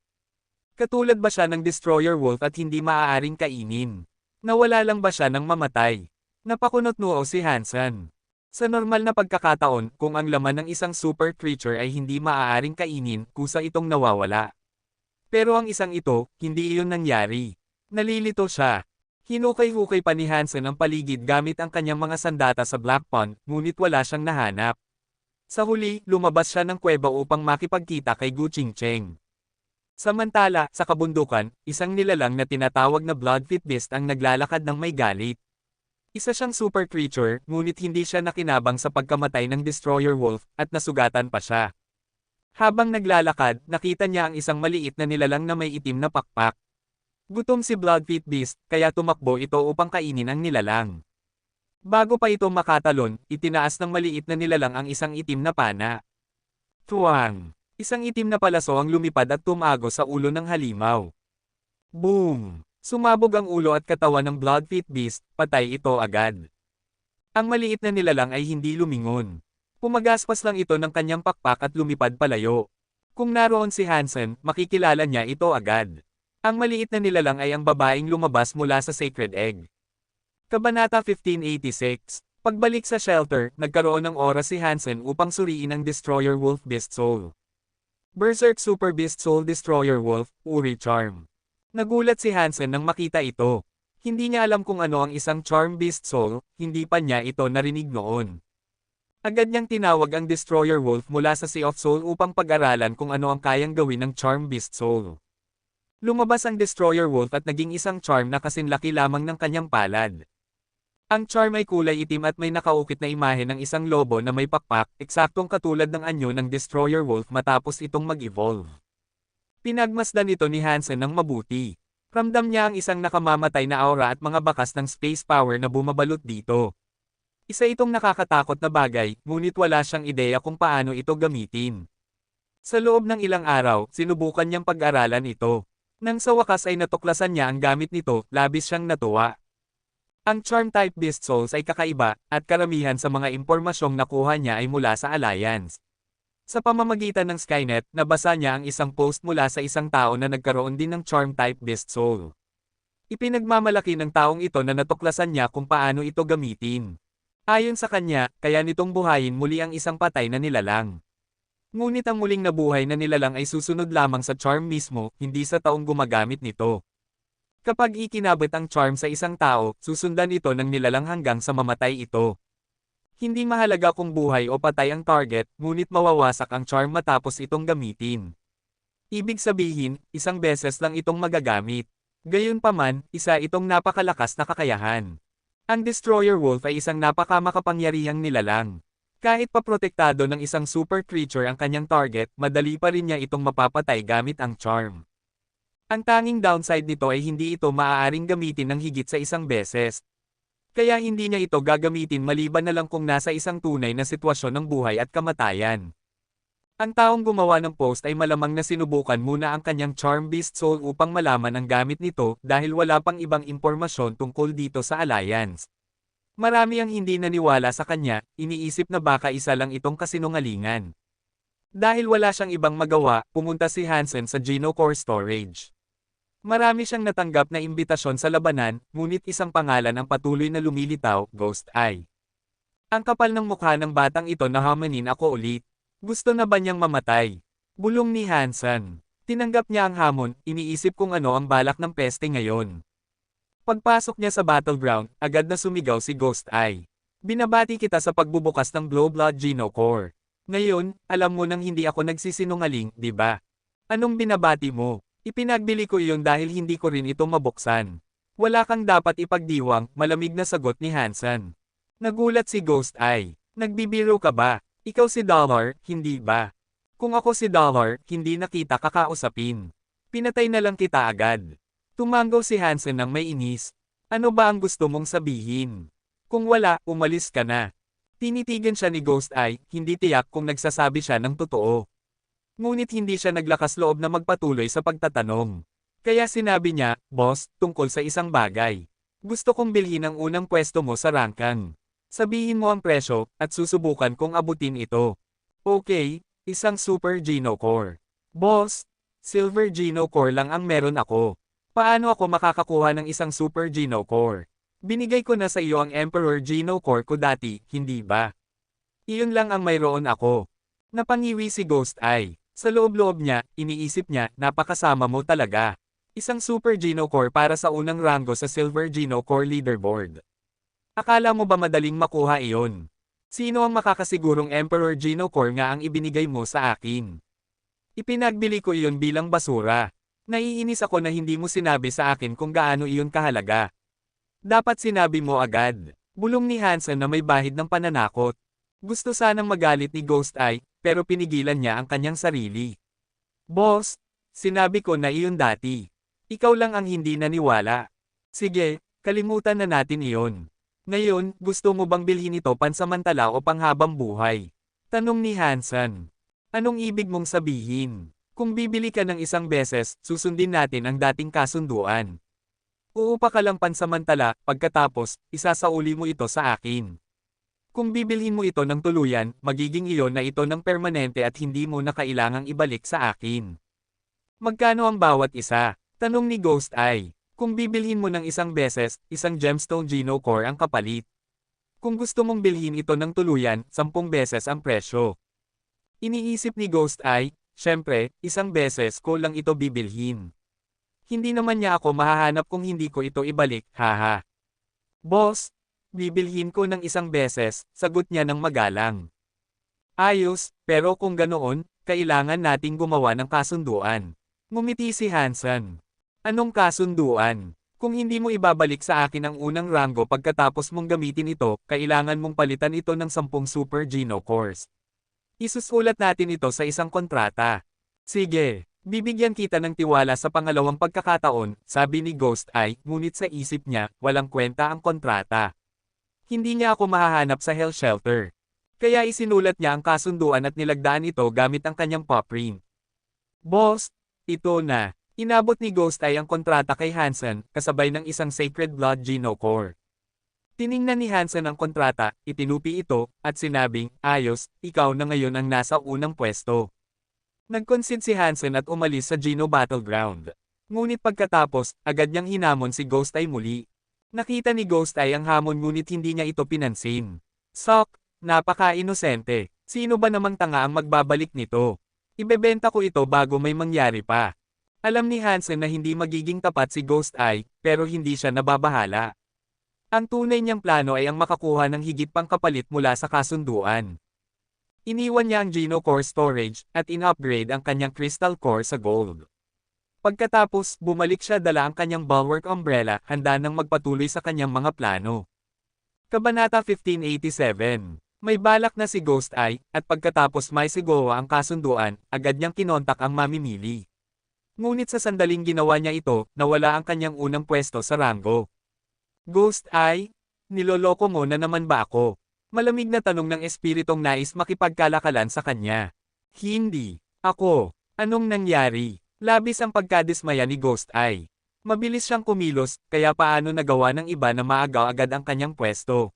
Katulad ba siya ng Destroyer Wolf at hindi maaaring kainin? Nawala lang ba siya ng mamatay? Napakunot noo si Hansen. Sa normal na pagkakataon, kung ang laman ng isang super creature ay hindi maaaring kainin, kusa itong nawawala. Pero ang isang ito, hindi iyon nangyari. Nalilito siya. Hinukay-hukay pa ni Hansen ang paligid gamit ang kanyang mga sandata sa Black Pond, ngunit wala siyang nahanap. Sa huli, lumabas siya ng kuweba upang makipagkita kay Gu Qingcheng. Samantala, sa kabundukan, isang nilalang na tinatawag na Bloodfit Beast ang naglalakad ng may galit. Isa siyang super creature, ngunit hindi siya nakinabang sa pagkamatay ng Destroyer Wolf, at nasugatan pa siya. Habang naglalakad, nakita niya ang isang maliit na nilalang na may itim na pakpak. Gutom si Bloodfit Beast, kaya tumakbo ito upang kainin ang nilalang. Bago pa ito makatalon, itinaas ng maliit na nilalang ang isang itim na pana. Tuwang! Isang itim na palaso ang lumipad at tumago sa ulo ng halimaw. Boom! Sumabog ang ulo at katawan ng Bloodfit Beast, patay ito agad. Ang maliit na nilalang ay hindi lumingon. Pumagaspas lang ito ng kanyang pakpak at lumipad palayo. Kung naroon si Hansen, makikilala niya ito agad. Ang maliit na nilalang ay ang babaeng lumabas mula sa Sacred Egg. Kabanata 1586. Pagbalik sa shelter, nagkaroon ng oras si Hansen upang suriin ang Destroyer Wolf Beast Soul. Berserk Super Beast Soul Destroyer Wolf, Uri Charm. Nagulat si Hansen nang makita ito. Hindi niya alam kung ano ang isang Charm Beast Soul, hindi pa niya ito narinig noon. Agad niyang tinawag ang Destroyer Wolf mula sa Sea of Soul upang pag-aralan kung ano ang kayang gawin ng Charm Beast Soul. Lumabas ang Destroyer Wolf at naging isang charm na kasinlaki lamang ng kanyang palad. Ang charm ay kulay itim at may nakaukit na imahe ng isang lobo na may pakpak, eksaktong katulad ng anyo ng Destroyer Wolf matapos itong mag-evolve. Pinagmasdan ito ni Hansen ng mabuti. Ramdam niya ang isang nakamamatay na aura at mga bakas ng space power na bumabalot dito. Isa itong nakakatakot na bagay, ngunit wala siyang ideya kung paano ito gamitin. Sa loob ng ilang araw, sinubukan niyang pag-aralan ito. Nang sa wakas ay natuklasan niya ang gamit nito, labis siyang natuwa. Ang Charm-type Beast Souls ay kakaiba, at karamihan sa mga impormasyong nakuha niya ay mula sa Alliance. Sa pamamagitan ng Skynet, nabasa niya ang isang post mula sa isang tao na nagkaroon din ng Charm-type Beast Soul. Ipinagmamalaki ng taong ito na natuklasan niya kung paano ito gamitin. Ayon sa kanya, kaya nitong buhayin muli ang isang patay na nilalang. Ngunit ang muling nabuhay na nilalang ay susunod lamang sa charm mismo, hindi sa taong gumagamit nito. Kapag ikinabit ang charm sa isang tao, susundan ito ng nilalang hanggang sa mamatay ito. Hindi mahalaga kung buhay o patay ang target, ngunit mawawasak ang charm matapos itong gamitin. Ibig sabihin, isang beses lang itong magagamit. Gayunpaman, isa itong napakalakas na kakayahan. Ang Destroyer Wolf ay isang napakamakapangyarihang nilalang. Kahit pa protektado ng isang super creature ang kanyang target, madali pa rin niya itong mapapatay gamit ang charm. Ang tanging downside nito ay hindi ito maaaring gamitin ng higit sa isang beses. Kaya hindi niya ito gagamitin maliban na lang kung nasa isang tunay na sitwasyon ng buhay at kamatayan. Ang taong gumawa ng post ay malamang na sinubukan muna ang kanyang Charm Beast Soul upang malaman ang gamit nito dahil wala pang ibang impormasyon tungkol dito sa Alliance. Marami ang hindi naniwala sa kanya, iniisip na baka isa lang itong kasinungalingan. Dahil wala siyang ibang magawa, pumunta si Hansen sa Geno Core Storage. Marami siyang natanggap na imbitasyon sa labanan, ngunit isang pangalan ang patuloy na lumilitaw, Ghost Eye. Ang kapal ng mukha ng batang ito na hamanin ako ulit. Gusto na ba niyang mamatay? Bulong ni Hansen. Tinanggap niya ang hamon, iniisip kung ano ang balak ng peste ngayon. Pagpasok niya sa battleground, agad na sumigaw si Ghost Eye. Binabati kita sa pagbubukas ng Blue Blood Geno Core. Ngayon, alam mo nang hindi ako nagsisinungaling, di ba? Anong binabati mo? Ipinagbili ko iyon dahil hindi ko rin ito mabuksan. Wala kang dapat ipagdiwang, malamig na sagot ni Hansen. Nagulat si Ghost Eye. Nagbibiro ka ba? Ikaw si Dollar, hindi ba? Kung ako si Dollar, hindi na kita kakausapin. Pinatay na lang kita agad. Tumanggaw si Hansen ng may inis. Ano ba ang gusto mong sabihin? Kung wala, umalis ka na. Tinitigan siya ni Ghost Eye, hindi tiyak kung nagsasabi siya ng totoo. Ngunit hindi siya naglakas loob na magpatuloy sa pagtatanong. Kaya sinabi niya, Boss, tungkol sa isang bagay. Gusto kong bilhin ang unang pwesto mo sa rangkang. Sabihin mo ang presyo, at susubukan kong abutin ito. Okay, isang Super Geno Core. Boss, Silver Geno Core lang ang meron ako. Paano ako makakakuha ng isang Super Geno Core? Binigay ko na sa iyo ang Emperor Geno Core ko dati, hindi ba? Iyon lang ang mayroon ako. Napangiwi si Ghost Eye. Sa loob-loob niya, iniisip niya, napakasama mo talaga. Isang Super Geno Core para sa unang ranggo sa Silver Geno Core Leaderboard. Akala mo ba madaling makuha iyon? Sino ang makakasigurong Emperor Geno Core nga ang ibinigay mo sa akin? Ipinagbili ko iyon bilang basura. Naiinis ako na hindi mo sinabi sa akin kung gaano iyon kahalaga. Dapat sinabi mo agad. Bulong ni Hansen na may bahid ng pananakot. Gusto sanang magalit ni Ghost Eye, pero pinigilan niya ang kanyang sarili. Boss, sinabi ko na iyon dati. Ikaw lang ang hindi naniwala. Sige, kalimutan na natin iyon. Ngayon, gusto mo bang bilhin ito pansamantala o panghabang buhay? Tanong ni Hansen. Anong ibig mong sabihin? Kung bibili ka ng isang beses, susundin natin ang dating kasunduan. Uupa ka lang pansamantala, pagkatapos, isasauli mo ito sa akin. Kung bibilhin mo ito ng tuluyan, magiging iyon na ito ng permanente at hindi mo na kailangang ibalik sa akin. Magkano ang bawat isa? Tanong ni Ghost Eye. Kung bibilhin mo ng isang beses, isang Gemstone Geno Core ang kapalit. Kung gusto mong bilhin ito ng tuluyan, 10 beses ang presyo. Iniisip ni Ghost Eye, syempre, isang beses ko lang ito bibilhin. Hindi naman niya ako mahahanap kung hindi ko ito ibalik, haha. Boss, bibilhin ko ng isang beses, sagot niya ng magalang. Ayos, pero kung ganoon, kailangan nating gumawa ng kasunduan. Ngumiti si Hansen. Anong kasunduan? Kung hindi mo ibabalik sa akin ang unang ranggo pagkatapos mong gamitin ito, kailangan mong palitan ito ng 10 Super Geno Cores. Isusulat natin ito sa isang kontrata. Sige, bibigyan kita ng tiwala sa pangalawang pagkakataon, sabi ni Ghost Eye, ngunit sa isip niya, walang kwenta ang kontrata. Hindi niya ako mahahanap sa Hell Shelter. Kaya isinulat niya ang kasunduan at nilagdaan ito gamit ang kanyang paw print. Boss, ito na. Inabot ni Ghost Eye ang kontrata kay Hansen, kasabay ng isang Sacred Blood Geno Core. Tiningnan ni Hansen ang kontrata, itinupi ito, at sinabing, ayos, ikaw na ngayon ang nasa unang pwesto. Nag-concede si Hansen at umalis sa Geno Battleground. Ngunit pagkatapos, agad niyang hinamon si Ghost Eye muli. Nakita ni Ghost Eye ang hamon ngunit hindi niya ito pinansin. Sok, napaka-inosente. Sino ba namang tanga ang magbabalik nito? Ibebenta ko ito bago may mangyari pa. Alam ni Hansen na hindi magiging tapat si Ghost Eye, pero hindi siya nababahala. Ang tunay niyang plano ay ang makakuha ng higit pang kapalit mula sa kasunduan. Iniwan niya ang Geno Core Storage, at in-upgrade ang kanyang Crystal Core sa Gold. Pagkatapos, bumalik siya dala ang kanyang Bulwark Umbrella, handa nang magpatuloy sa kanyang mga plano. Kabanata 1587. May balak na si Ghost Eye, at pagkatapos may sigawa ang kasunduan, agad niyang kinontak ang mamimili. Ngunit sa sandaling ginawa niya ito, nawala ang kanyang unang pwesto sa ranggo. Ghost Eye? Niloloko mo na naman ba ako? Malamig na tanong ng espiritong nais makipagkalakalan sa kanya. Hindi. Ako. Anong nangyari? Labis ang pagkadismaya ni Ghost Eye. Mabilis siyang kumilos, kaya paano nagawa ng iba na maagaw agad ang kanyang pwesto?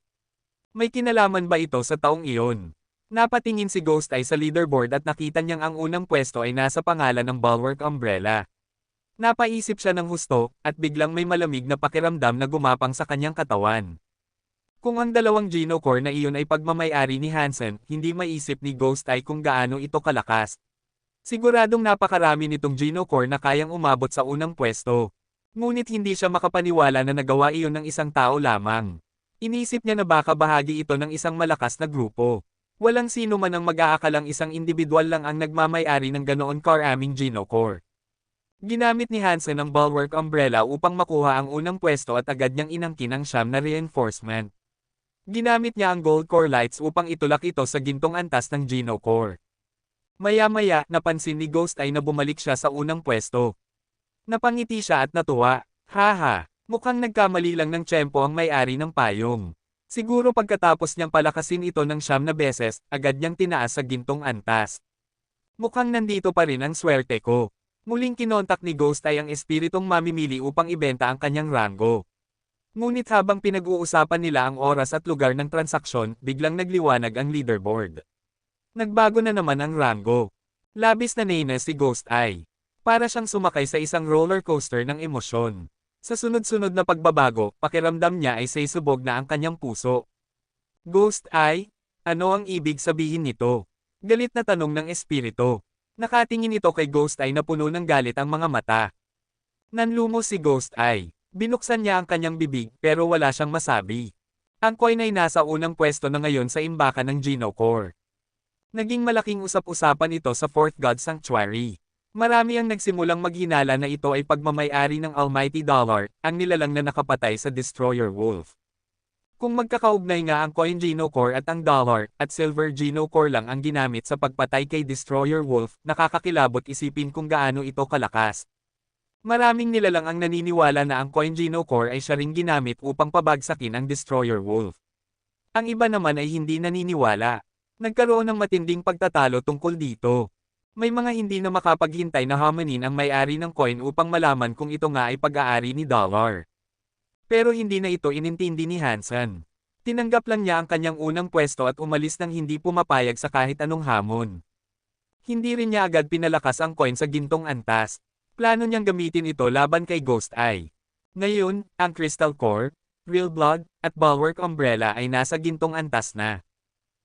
May kinalaman ba ito sa taong iyon? Napatingin si Ghost Eye sa leaderboard at nakita niyang ang unang pwesto ay nasa pangalan ng Bulwark Umbrella. Napaisip siya ng husto, at biglang may malamig na pakiramdam na gumapang sa kanyang katawan. Kung ang dalawang Geno Core na iyon ay pagmamay-ari ni Hansen, hindi maisip ni Ghost Eye kung gaano ito kalakas. Siguradong napakarami nitong Geno Core na kayang umabot sa unang pwesto. Ngunit hindi siya makapaniwala na nagawa iyon ng isang tao lamang. Inisip niya na baka bahagi ito ng isang malakas na grupo. Walang sino man ang mag-aakalang isang individual lang ang nagmamay-ari ng ganoon karaming Geno Core. Ginamit ni Hansen ang Bulwark Umbrella upang makuha ang unang pwesto at agad niyang inangkin ang siyam na reinforcement. Ginamit niya ang Gold Core Lights upang itulak ito sa gintong antas ng Geno Core. Maya-maya, napansin ni Ghost Eye na bumalik siya sa unang pwesto. Napangiti siya at natuwa. Haha, mukhang nagkamali lang ng tiyempo ang may-ari ng payong. Siguro pagkatapos niyang palakasin ito ng siyam na beses, agad niyang tinaas sa gintong antas. Mukhang nandito pa rin ang swerte ko. Muling kinontak ni Ghost Eye ang espiritong mamimili upang ibenta ang kanyang rango. Ngunit habang pinag-uusapan nila ang oras at lugar ng transaksyon, biglang nagliwanag ang leaderboard. Nagbago na naman ang rango. Labis na nainis si Ghost Eye. Para siyang sumakay sa isang roller coaster ng emosyon. Sa sunod-sunod na pagbabago, pakiramdam niya ay saysubog na ang kanyang puso. Ghost Eye? Ano ang ibig sabihin nito? Galit na tanong ng espiritu. Nakatingin ito kay Ghost Eye na puno ng galit ang mga mata. Nanlumo si Ghost Eye. Binuksan niya ang kanyang bibig pero wala siyang masabi. Ang coin ay nasa unang pwesto na ngayon sa imbakan ng Geno Core. Naging malaking usap-usapan ito sa Fourth God Sanctuary. Marami ang nagsimulang maghinala na ito ay pagmamay-ari ng Almighty Dollar, ang nilalang na nakapatay sa Destroyer Wolf. Kung magkakaugnay nga ang Coin Geno Core at ang Dollar, at Silver Geno Core lang ang ginamit sa pagpatay kay Destroyer Wolf, nakakakilabot isipin kung gaano ito kalakas. Maraming nilalang ang naniniwala na ang Coin Geno Core ay siya ring ginamit upang pabagsakin ang Destroyer Wolf. Ang iba naman ay hindi naniniwala. Nagkaroon ng matinding pagtatalo tungkol dito. May mga hindi na makapaghintay na hamanin ang may-ari ng coin upang malaman kung ito nga ay pag-aari ni Dollar. Pero hindi na ito inintindi ni Hansen. Tinanggap lang niya ang kanyang unang pwesto at umalis nang hindi pumapayag sa kahit anong hamon. Hindi rin niya agad pinalakas ang coin sa gintong antas. Plano niyang gamitin ito laban kay Ghost Eye. Ngayon, ang Crystal Core, Real Blood, at Bulwark Umbrella ay nasa gintong antas na.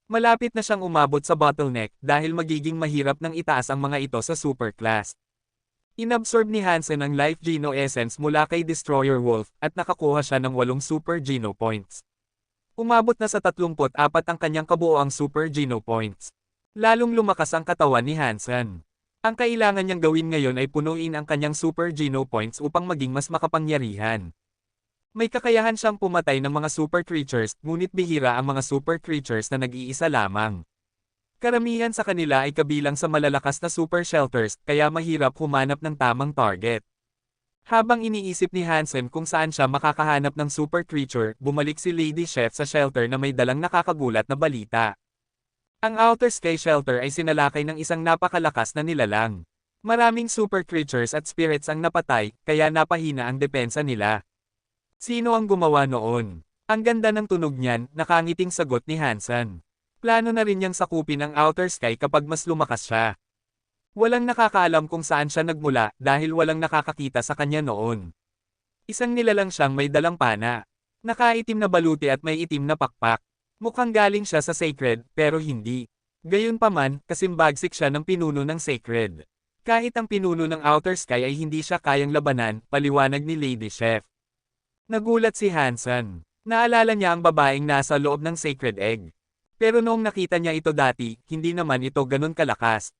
Malapit na siyang umabot sa bottleneck dahil magiging mahirap nang itaas ang mga ito sa super class. Inabsorb ni Hansen ang Life Geno Essence mula kay Destroyer Wolf at nakakuha siya ng 8 Super Geno Points. Umabot na sa 34 ang kanyang kabuoang Super Geno Points. Lalong lumakas ang katawan ni Hansen. Ang kailangan niyang gawin ngayon ay punuin ang kanyang Super Geno Points upang maging mas makapangyarihan. May kakayahan siyang pumatay ng mga super creatures, ngunit bihira ang mga super creatures na nag-iisa lamang. Karamihan sa kanila ay kabilang sa malalakas na super shelters, kaya mahirap humanap ng tamang target. Habang iniisip ni Hansen kung saan siya makakahanap ng super creature, bumalik si Lady Chef sa shelter na may dalang nakakagulat na balita. Ang Outer Sky Shelter ay sinalakay ng isang napakalakas na nilalang. Maraming super creatures at spirits ang napatay, kaya napahina ang depensa nila. Sino ang gumawa noon? Ang ganda ng tunog niyan, nakangiting sagot ni Hansen. Plano na rin niyang sakupin ang Outer Sky kapag mas lumakas siya. Walang nakakaalam kung saan siya nagmula dahil walang nakakakita sa kanya noon. Isang nilalang siyang may dalang pana. Nakaitim na baluti at may itim na pakpak. Mukhang galing siya sa Sacred, pero hindi. Gayunpaman, kasimbagsik siya ng pinuno ng Sacred. Kahit ang pinuno ng Outer Sky ay hindi siya kayang labanan, paliwanag ni Lady Chef. Nagulat si Hansen. Naalala niya ang babaeng nasa loob ng Sacred Egg. Pero noong nakita niya ito dati, hindi naman ito ganun kalakas.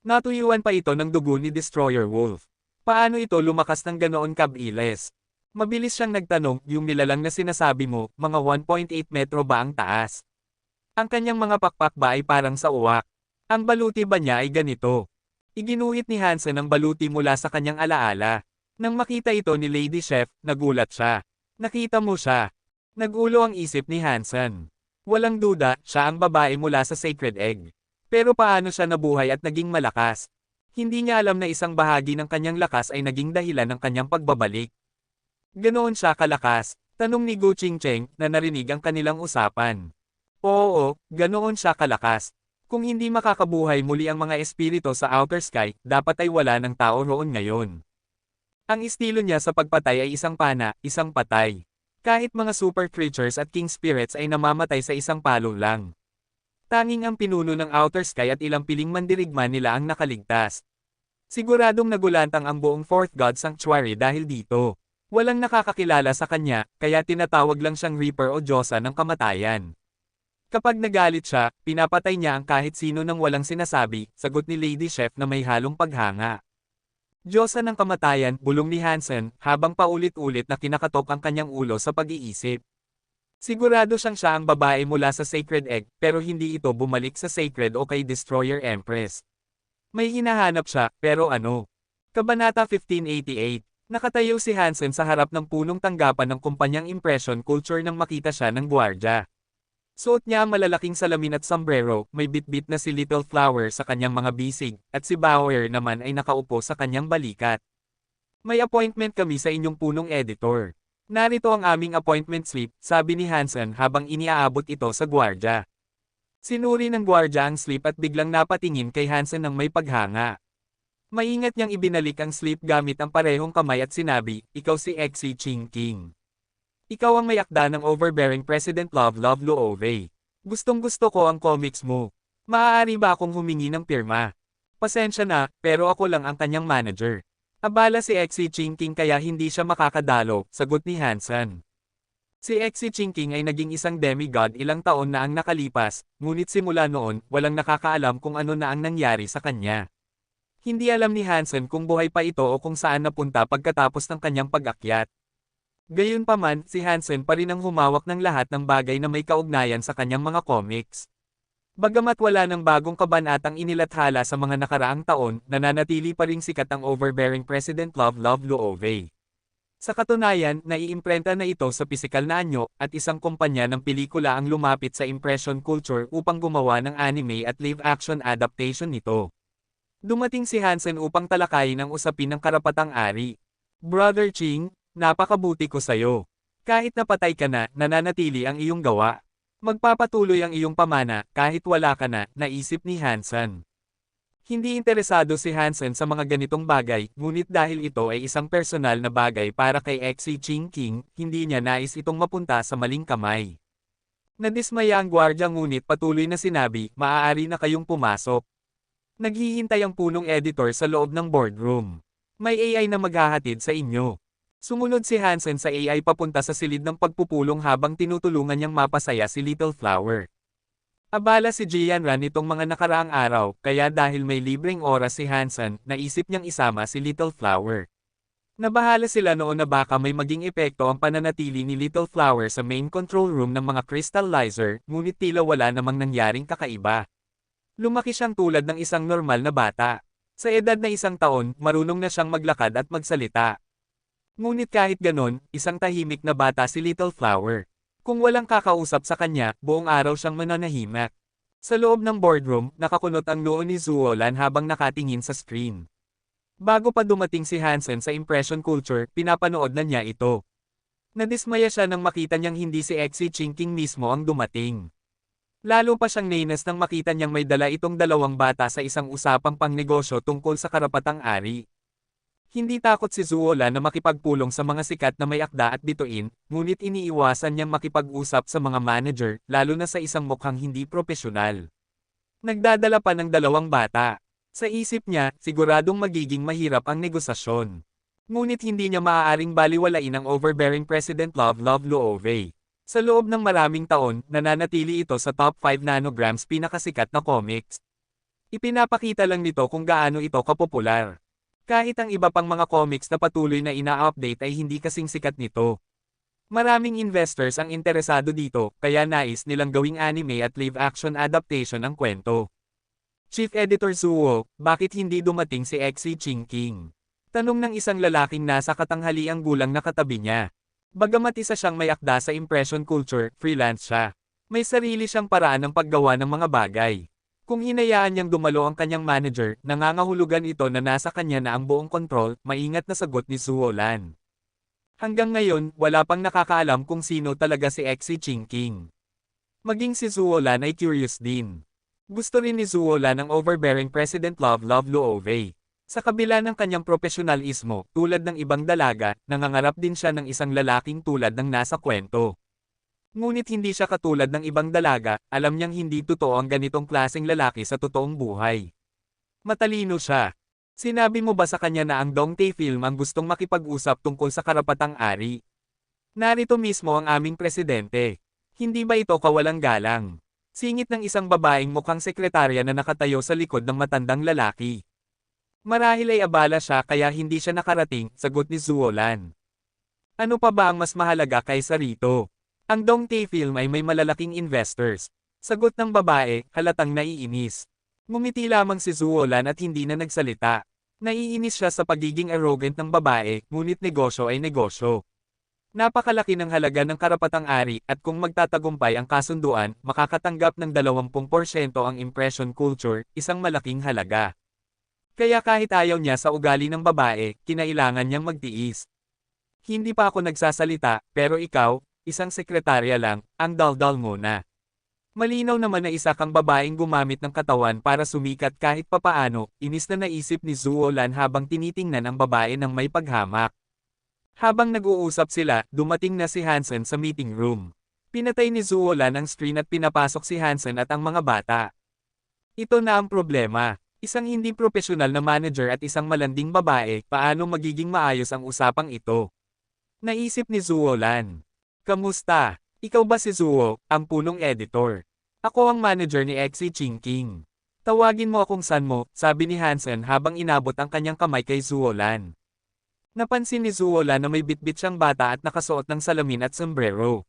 Natuyuan pa ito ng dugo ni Destroyer Wolf. Paano ito lumakas ng ganoon kabilis? Mabilis siyang nagtanong, yung nilalang na sinasabi mo, mga 1.8 metro ba ang taas? Ang kanyang mga pakpak ba ay parang sa uwak? Ang baluti ba niya ay ganito? Iginuhit ni Hansen ang baluti mula sa kanyang alaala. Nang makita ito ni Lady Chef, nagulat siya. Nakita mo siya. Nagulo ang isip ni Hansen. Walang duda, siya ang babae mula sa Sacred Egg. Pero paano siya nabuhay at naging malakas? Hindi niya alam na isang bahagi ng kanyang lakas ay naging dahilan ng kanyang pagbabalik. Ganoon siya kalakas? Tanong ni Gu Qingcheng na narinig ang kanilang usapan. Oo, ganoon siya kalakas. Kung hindi makakabuhay muli ang mga espiritu sa outer sky, dapat ay wala ng tao roon ngayon. Ang estilo niya sa pagpatay ay isang pana, isang patay. Kahit mga super creatures at king spirits ay namamatay sa isang palo lang. Tanging ang pinuno ng outer sky at ilang piling mandirigma nila ang nakaligtas. Siguradong nagulantang ang buong Fourth God Sanctuary dahil dito. Walang nakakakilala sa kanya, kaya tinatawag lang siyang Reaper o Diyosa ng Kamatayan. Kapag nagalit siya, pinapatay niya ang kahit sino nang walang sinasabi, sagot ni Lady Chef na may halong paghanga. Diyosa ng Kamatayan, bulong ni Hansen, habang paulit-ulit na kinakatok ang kanyang ulo sa pag-iisip. Sigurado siyang siya ang babae mula sa Sacred Egg, pero hindi ito bumalik sa Sacred o kay Destroyer Empress. May hinahanap siya, pero ano? Kabanata 1588. Nakatayo si Hansen sa harap ng punong tanggapan ng kumpanyang Impression Culture nang makita siya ng gwardiya. Suot niya ang malalaking salamin at sombrero, may bitbit na si Little Flower sa kanyang mga bisig, at si Bauer naman ay nakaupo sa kanyang balikat. May appointment kami sa inyong punong editor. Narito ang aming appointment slip, sabi ni Hansen habang iniaabot ito sa gwardiya. Sinuri ng gwardiya ang slip at biglang napatingin kay Hansen ng may paghanga. Maingat niyang ibinalik ang slip gamit ang parehong kamay at sinabi, ikaw si Xi Jinping. Ikaw ang may akda ng overbearing President Love Luove. Gustong-gusto ko ang comics mo. Maaari ba akong humingi ng pirma? Pasensya na, pero ako lang ang kanyang manager. Abala si Xi Jinping kaya hindi siya makakadalo, sagot ni Hansen. Si Xi Jinping ay naging isang demigod ilang taon na ang nakalipas, ngunit simula noon, walang nakakaalam kung ano na ang nangyari sa kanya. Hindi alam ni Hansen kung buhay pa ito o kung saan napunta pagkatapos ng kanyang pag-akyat. Gayunpaman, si Hansen pa rin ang humawak ng lahat ng bagay na may kaugnayan sa kanyang mga comics. Bagamat wala ng bagong kabanatang inilathala sa mga nakaraang taon, nananatili pa ring sikat ang overbearing President Love Luove. Sa katunayan, naiimprenta na ito sa pisikal na anyo, at isang kumpanya ng pelikula ang lumapit sa Impression Culture upang gumawa ng anime at live-action adaptation nito. Dumating si Hansen upang talakayin ang usapin ng karapatang-ari. Brother Ching, napakabuti ko sayo. Kahit napatay ka na, nananatili ang iyong gawa. Magpapatuloy ang iyong pamana, kahit wala ka na, naisip ni Hansen. Hindi interesado si Hansen sa mga ganitong bagay, ngunit dahil ito ay isang personal na bagay para kay Xi Jinping, hindi niya nais itong mapunta sa maling kamay. Nadismaya ang gwardiya ngunit patuloy na sinabi, maaari na kayong pumasok. Naghihintay ang punong editor sa loob ng boardroom. May AI na maghahatid sa inyo. Sumunod si Hansen sa AI papunta sa silid ng pagpupulong habang tinutulungan niyang mapasaya si Little Flower. Abala si Jianran nitong mga nakaraang araw, kaya dahil may libreng oras si Hansen, naisip niyang isama si Little Flower. Nabahala sila noon na baka may maging epekto ang pananatili ni Little Flower sa main control room ng mga crystallizer, ngunit tila wala namang nangyaring kakaiba. Lumaki siyang tulad ng isang normal na bata. Sa edad na 1 taon, marunong na siyang maglakad at magsalita. Ngunit kahit ganon, isang tahimik na bata si Little Flower. Kung walang kakausap sa kanya, buong araw siyang mananahimik. Sa loob ng boardroom, nakakunot ang noo ni Zuolan habang nakatingin sa screen. Bago pa dumating si Hansen sa Impression Culture, pinapanood na niya ito. Nadismaya siya nang makita niyang hindi si Xi Jinping mismo ang dumating. Lalo pa siyang nainas nang makita niyang may dala itong 2 bata sa isang usapang pangnegosyo tungkol sa karapatang-ari. Hindi takot si Zuolan na makipagpulong sa mga sikat na may akda at bituin, ngunit iniiwasan niyang makipag-usap sa mga manager, lalo na sa isang mukhang hindi propesyonal. Nagdadala pa ng 2 bata. Sa isip niya, siguradong magiging mahirap ang negosasyon. Ngunit hindi niya maaaring baliwalain ang overbearing President Love Luove. Sa loob ng maraming taon, nananatili ito sa top 5 nanograms pinakasikat na comics. Ipinapakita lang nito kung gaano ito kapopular. Kahit ang iba pang mga comics na patuloy na ina-update ay hindi kasing sikat nito. Maraming investors ang interesado dito, kaya nais nilang gawing anime at live-action adaptation ang kwento. Chief Editor Zuo, bakit hindi dumating si Xi Jinping? Tanong ng isang lalaking nasa katanghaliang gulang na katabi niya. Bagamat isa siyang may akda sa Impression Culture, freelance siya. May sarili siyang paraan ng paggawa ng mga bagay. Kung hinayaan niyang dumalo ang kanyang manager, nangangahulugan ito na nasa kanya na ang buong kontrol, maingat na sagot ni Zuolan. Hanggang ngayon, wala pang nakakaalam kung sino talaga si Xi Jinping. Maging si Zuolan ay curious din. Gusto rin ni Zuolan ang overbearing President Love Luove. Sa kabila ng kanyang profesionalismo, tulad ng ibang dalaga, nangangarap din siya ng isang lalaking tulad ng nasa kwento. Ngunit hindi siya katulad ng ibang dalaga, alam niyang hindi totoo ang ganitong klaseng lalaki sa totoong buhay. Matalino siya. Sinabi mo ba sa kanya na ang Dongtae Film ang gustong makipag-usap tungkol sa karapatang ari? Narito mismo ang aming presidente. Hindi ba ito kawalang galang? Singit ng isang babaeng mukhang sekretarya na nakatayo sa likod ng matandang lalaki. Marahil ay abala siya kaya hindi siya nakarating, sagot ni Zuolan. Ano pa ba ang mas mahalaga kaysa rito? Ang Dongtae Film ay may malalaking investors. Sagot ng babae, halatang naiinis. Ngumiti lamang si Zuolan at hindi na nagsalita. Naiinis siya sa pagiging arrogant ng babae, ngunit negosyo ay negosyo. Napakalaki ng halaga ng karapatang ari at kung magtatagumpay ang kasunduan, makakatanggap ng 20% ang impression culture, isang malaking halaga. Kaya kahit ayaw niya sa ugali ng babae, kinailangan niyang magtiis. Hindi pa ako nagsasalita, pero ikaw, isang sekretarya lang, ang daldal mo na. Malinaw naman na isa kang babaeng gumamit ng katawan para sumikat kahit papaano, inis na naisip ni Zuolan habang tinitingnan ang babae ng may paghamak. Habang nag-uusap sila, dumating na si Hansen sa meeting room. Pinatay ni Zuolan ang screen at pinapasok si Hansen at ang mga bata. Ito na ang problema. Isang hindi profesional na manager at isang malanding babae, paano magiging maayos ang usapang ito? Naisip ni Zuolan. Kamusta? Ikaw ba si Zuo, ang punong editor? Ako ang manager ni Xi Jinping. Tawagin mo akong san mo, sabi ni Hansen habang inabot ang kanyang kamay kay Zuolan. Napansin ni Zuolan na may bitbit siyang bata at nakasuot ng salamin at sombrero.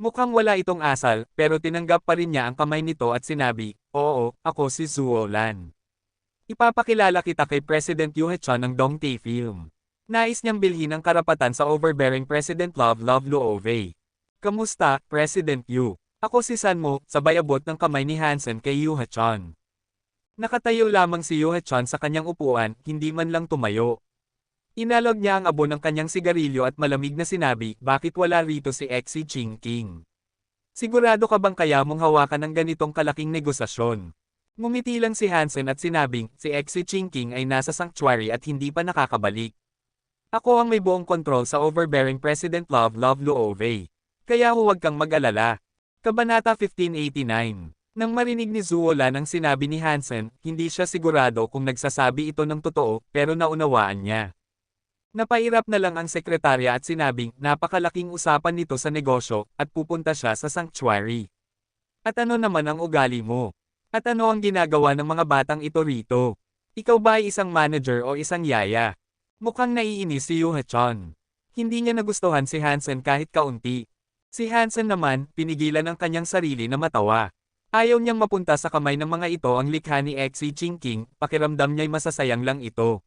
Mukhang wala itong asal, pero tinanggap pa rin niya ang kamay nito at sinabi, "Oo, ako si Zuolan. Ipapakilala kita kay President Yu Hechon ng Dongtae Film. Nais niyang bilhin ang karapatan sa overbearing President Love Luove. Kamusta, President Yu? Ako si Sanmo," sabay abot ng kamay ni Hansen kay Yu Hechon. Nakatayo lamang si Yu Hechon sa kanyang upuan, hindi man lang tumayo. Inalog niya ang abo ng kanyang sigarilyo at malamig na sinabi, "Bakit wala rito si Xi Jinping? Sigurado ka bang kaya mong hawakan ng ganitong kalaking negosasyon?" Ngumiti lang si Hansen at sinabing, si Xi Jinping ay nasa sanctuary at hindi pa nakakabalik. Ako ang may buong kontrol sa overbearing President Love Luove. Kaya huwag kang mag-alala. Kabanata 1589. Nang marinig ni Zuolan ang sinabi ni Hansen, hindi siya sigurado kung nagsasabi ito ng totoo, pero naunawaan niya. Napairap na lang ang sekretarya at sinabing, napakalaking usapan nito sa negosyo, at pupunta siya sa sanctuary. At ano naman ang ugali mo? At ano ang ginagawa ng mga batang ito rito? Ikaw ba ay isang manager o isang yaya? Mukhang naiinis si Yu Hechon. Hindi niya nagustuhan si Hansen kahit kaunti. Si Hansen naman, pinigilan ang kanyang sarili na matawa. Ayaw niyang mapunta sa kamay ng mga ito ang likha ni Xi Jinping, pakiramdam niya'y masasayang lang ito.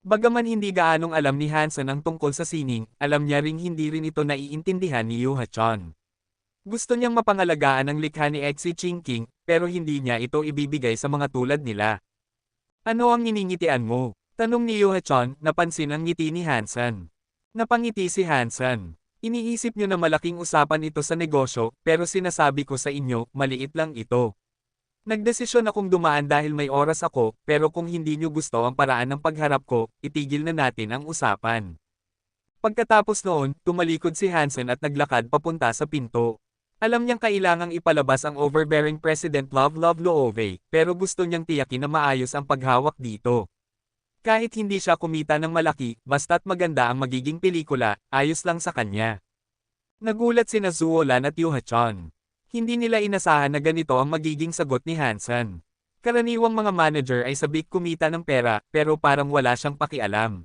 Bagaman hindi gaanong alam ni Hansen ang tungkol sa sining, alam niya ring hindi rin ito naiintindihan ni Yu Hechon. Gusto niyang mapangalagaan ang likha ni Xi Jinping, pero hindi niya ito ibibigay sa mga tulad nila. Ano ang iningitian mo? Tanong ni Yu Hechon, napansin ang ngiti ni Hansen. Napangiti si Hansen. Iniisip niyo na malaking usapan ito sa negosyo, pero sinasabi ko sa inyo, maliit lang ito. Nagdesisyon akong dumaan dahil may oras ako, pero kung hindi niyo gusto ang paraan ng pagharap ko, itigil na natin ang usapan. Pagkatapos noon, tumalikod si Hansen at naglakad papunta sa pinto. Alam niyang kailangang ipalabas ang overbearing President Love Luove, pero gusto niyang tiyakin na maayos ang paghawak dito. Kahit hindi siya kumita ng malaki, basta't maganda ang magiging pelikula, ayos lang sa kanya. Nagulat sina Zuolan at Yu Hechon. Hindi nila inasahan na ganito ang magiging sagot ni Hansen. Karaniwang mga manager ay sabik kumita ng pera, pero parang wala siyang pakialam.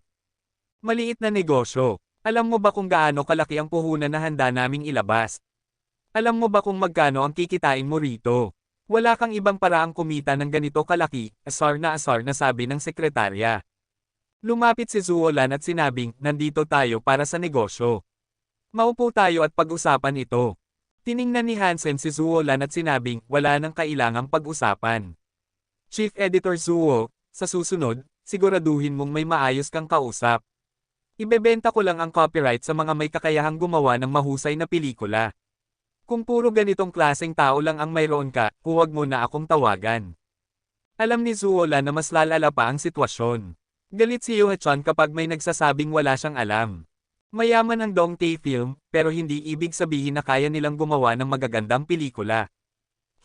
Maliit na negosyo. Alam mo ba kung gaano kalaki ang puhunan na handa naming ilabas? Alam mo ba kung magkano ang kikitain mo rito? Wala kang ibang paraang kumita ng ganito kalaki, asar na sabi ng sekretarya. Lumapit si Zuolan at sinabing, nandito tayo para sa negosyo. Maupo tayo at pag-usapan ito. Tiningnan ni Hansen si Zuolan at sinabing, wala nang kailangang pag-usapan. Chief Editor Zuo, sa susunod, siguraduhin mong may maayos kang kausap. Ibebenta ko lang ang copyright sa mga may kakayahang gumawa ng mahusay na pelikula. Kung puro ganitong klaseng tao lang ang mayroon ka, huwag mo na akong tawagan. Alam ni Zuolan na mas lalala pa ang sitwasyon. Galit si Yoo-hae-chon kapag may nagsasabing wala siyang alam. Mayaman ang Dongtae Film, pero hindi ibig sabihin na kaya nilang gumawa ng magagandang pelikula.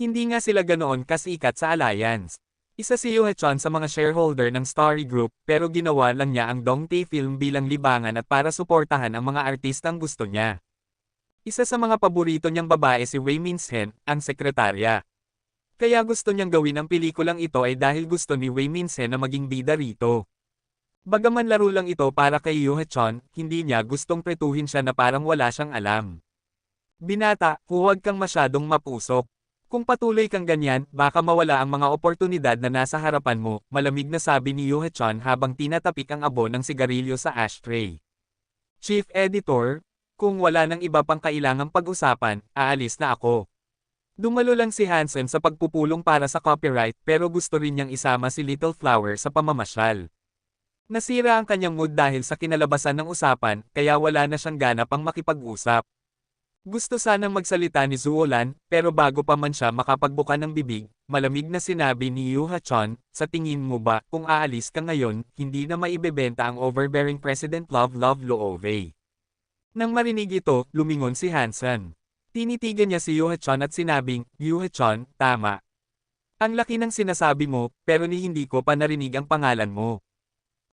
Hindi nga sila ganoon kasikat sa alliance. Isa si Yoo-hae-chon sa mga shareholder ng Starry Group, pero ginawa lang niya ang Dongtae Film bilang libangan at para suportahan ang mga artistang gusto niya. Isa sa mga paborito niyang babae si Wei Min-sen, ang sekretarya. Kaya gusto niyang gawin ang pelikulang ito ay dahil gusto ni Wei Min-sen na maging bida rito. Bagaman laro lang ito para kay Yoo-hae-chon, hindi niya gustong pretuhin siya na parang wala siyang alam. Binata, huwag kang masyadong mapusok. Kung patuloy kang ganyan, baka mawala ang mga oportunidad na nasa harapan mo, malamig na sabi ni Yoo-hae-chon habang tinatapik ang abo ng sigarilyo sa ashtray. Chief Editor, kung wala nang iba pang kailangang pag-usapan, aalis na ako. Dumalo lang si Hansen sa pagpupulong para sa copyright pero gusto rin niyang isama si Little Flower sa pamamasyal. Nasira ang kanyang mood dahil sa kinalabasan ng usapan, kaya wala na siyang gana pang makipag-usap. Gusto sanang magsalita ni Zuolan, pero bago pa man siya makapagbuka ng bibig, malamig na sinabi ni Yoo-hae-chon, sa tingin mo ba, kung aalis ka ngayon, hindi na maibebenta ang overbearing President Love Loove. Nang marinig ito, lumingon si Hansen. Tinitigan niya si Yoo-hae-chon at sinabing, Yoo-hae-chon, tama. Ang laki ng sinasabi mo, pero hindi ko pa narinig ang pangalan mo.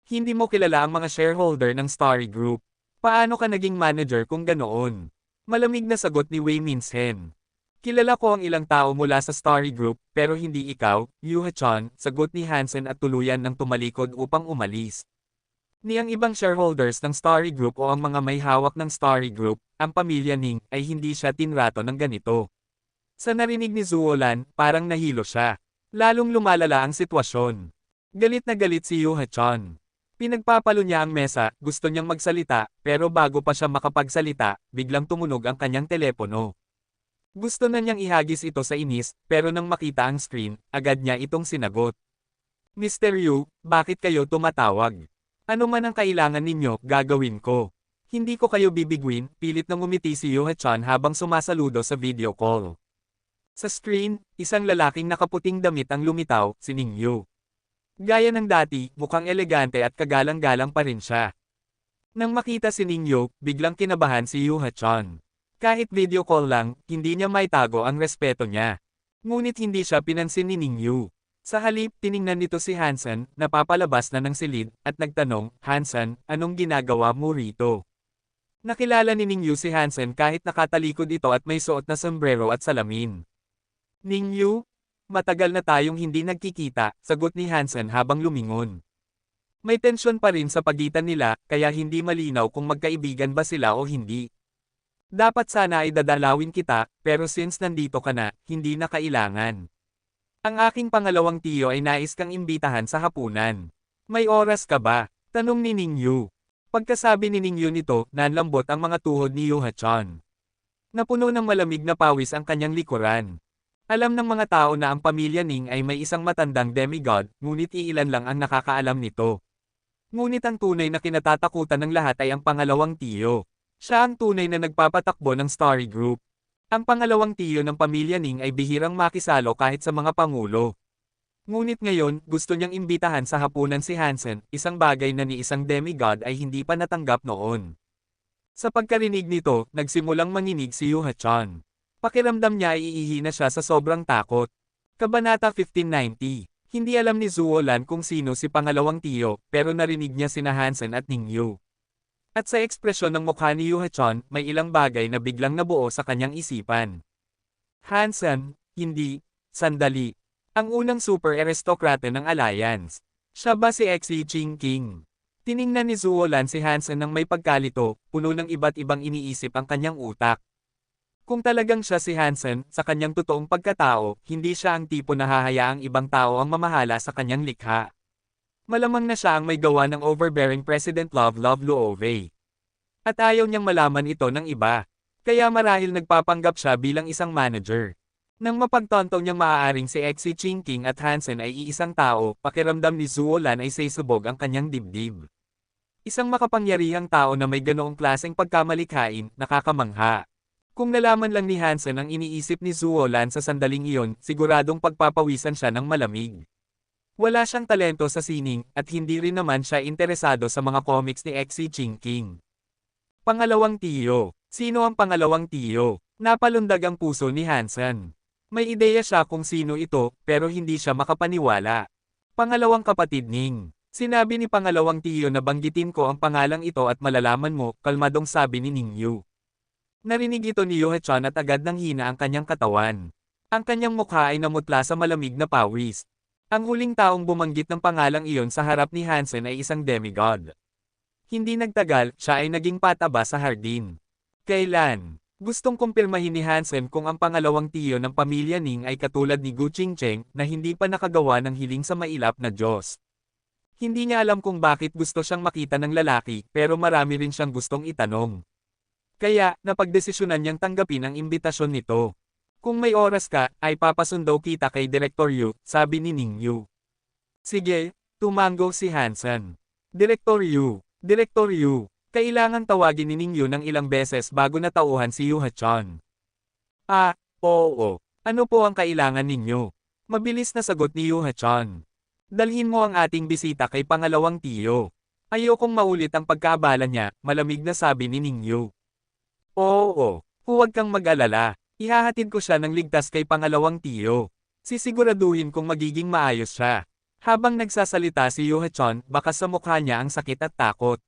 Hindi mo kilala ang mga shareholder ng Starry Group. Paano ka naging manager kung ganoon? Malamig na sagot ni Wei Min-sen. Kilala ko ang ilang tao mula sa Starry Group, pero hindi ikaw, Yoo-hae-chon, sagot ni Hansen at tuluyan ng tumalikod upang umalis. Ni ang ibang shareholders ng Starry Group o ang mga may hawak ng Starry Group, ang pamilya Ning, ay hindi siya tinrato ng ganito. Sa narinig ni Zuolan, parang nahilo siya. Lalong lumalala ang sitwasyon. Galit na galit si Yoo-hae-chon. Pinagpapalo niya ang mesa, gusto niyang magsalita, pero bago pa siya makapagsalita, biglang tumunog ang kanyang telepono. Gusto na niyang ihagis ito sa inis, pero nang makita ang screen, agad niya itong sinagot. Mr. Yu, bakit kayo tumatawag? Ano man ang kailangan ninyo, gagawin ko. Hindi ko kayo bibigwin, pilit nang umiti si Yoo-hae-chon habang sumasaludo sa video call. Sa screen, isang lalaking nakaputing damit ang lumitaw, si Ning Yu. Gaya ng dati, mukhang elegante at kagalang-galang pa rin siya. Nang makita si Ning Yu, biglang kinabahan si Yoo-hae-chon. Kahit video call lang, hindi niya maitago ang respeto niya. Ngunit hindi siya pinansin ni Ning Yu. Sa halip, tiningnan nito si Hansen, napapalabas na ng silid, at nagtanong, Hansen, anong ginagawa mo rito? Nakilala ni Ning Yu si Hansen kahit nakatalikod ito at may suot na sombrero at salamin. Ning Yu? Matagal na tayong hindi nagkikita, sagot ni Hansen habang lumingon. May tensyon pa rin sa pagitan nila, kaya hindi malinaw kung magkaibigan ba sila o hindi. Dapat sana ay dadalawin kita, pero since nandito ka na, hindi na kailangan. Ang aking pangalawang tiyo ay nais kang imbitahan sa hapunan. May oras ka ba? Tanong ni Ning Yu. Pagkasabi ni Ning Yu nito, nanlambot ang mga tuhod ni Yoo-hae-chon. Napuno ng malamig na pawis ang kanyang likuran. Alam ng mga tao na ang pamilya Ning ay may isang matandang demigod, ngunit iilan lang ang nakakaalam nito. Ngunit ang tunay na kinatatakutan ng lahat ay ang pangalawang tiyo. Siya ang tunay na nagpapatakbo ng Starry Group. Ang pangalawang tiyo ng pamilya Ning ay bihirang makisalo kahit sa mga pangulo. Ngunit ngayon, gusto niyang imbitahan sa hapunan si Hansen, isang bagay na ni isang demigod ay hindi pa natanggap noon. Sa pagkarinig nito, nagsimulang manginig si Yoo-hae-chon. Pakiramdam niya ay iihi na siya sa sobrang takot. Kabanata 1590. Hindi alam ni Zuolan kung sino si pangalawang tiyo, pero narinig niya sina Hansen at Ning Yu. At sa ekspresyon ng mukha ni Yoo-hae-chon, may ilang bagay na biglang nabuo sa kanyang isipan. Hansen, hindi, sandali. Ang unang super aristokrate ng alliance. Siya ba si Xi Jinping? Tiningnan ni Zuolan si Hansen nang may pagkalito, puno ng iba't ibang iniisip ang kanyang utak. Kung talagang siya si Hansen, sa kanyang totoong pagkatao, hindi siya ang tipo na hahayaang ibang tao ang mamahala sa kanyang likha. Malamang na siya ang may gawa ng overbearing President Love Loove. At ayaw niyang malaman ito ng iba. Kaya marahil nagpapanggap siya bilang isang manager. Nang mapagtanto niyang maaaring si Exi Chinking at Hansen ay iisang tao, pakiramdam ni Zuolan ay saysabog ang kanyang dibdib. Isang makapangyarihang tao na may ganoong klaseng pagkamalikhain, nakakamangha. Kung nalaman lang ni Hansen ang iniisip ni Zuolan sa sandaling iyon, siguradong pagpapawisan siya ng malamig. Wala siyang talento sa sining, at hindi rin naman siya interesado sa mga comics ni Exi Chinking. Pangalawang tiyo. Sino ang pangalawang tiyo? Napalundag ang puso ni Hansen. May ideya siya kung sino ito, pero hindi siya makapaniwala. Pangalawang kapatid Ning. Sinabi ni pangalawang tiyo na banggitin ko ang pangalang ito at malalaman mo, kalmadong sabi ni Ningyu. Narinig ito ni Yohechan at agad nang hina ang kanyang katawan. Ang kanyang mukha ay namutla sa malamig na pawis. Ang huling taong bumanggit ng pangalang iyon sa harap ni Hansen ay isang demigod. Hindi nagtagal, siya ay naging pataba sa hardin. Kailan? Gustong kumpirmahin ni Hansen kung ang pangalawang tiyo ng pamilya Ning ay katulad ni Gu Qingcheng na hindi pa nakagawa ng hiling sa mailap na Diyos. Hindi niya alam kung bakit gusto siyang makita ng lalaki pero marami rin siyang gustong itanong. Kaya, napagdesisyonan niyang tanggapin ang imbitasyon nito. Kung may oras ka, ay papasundo kita kay Director Yu, sabi ni Ning Yu. Sige, tumango si Hansen. Director Yu, Director Yu. Kailangan tawagin ni Ningyu ng ilang beses bago natauhan si Yohechan. Ah, oo. Ano po ang kailangan ninyo? Mabilis na sagot ni Yohechan. Dalhin mo ang ating bisita kay pangalawang tiyo. Ayokong maulit ang pagkaabala niya, malamig na sabi ni Ningyu. Oo, huwag kang mag-alala. Ihahatid ko siya ng ligtas kay pangalawang tiyo. Sisiguraduhin kong magiging maayos siya. Habang nagsasalita si Yohechan, baka sa mukha niya ang sakit at takot.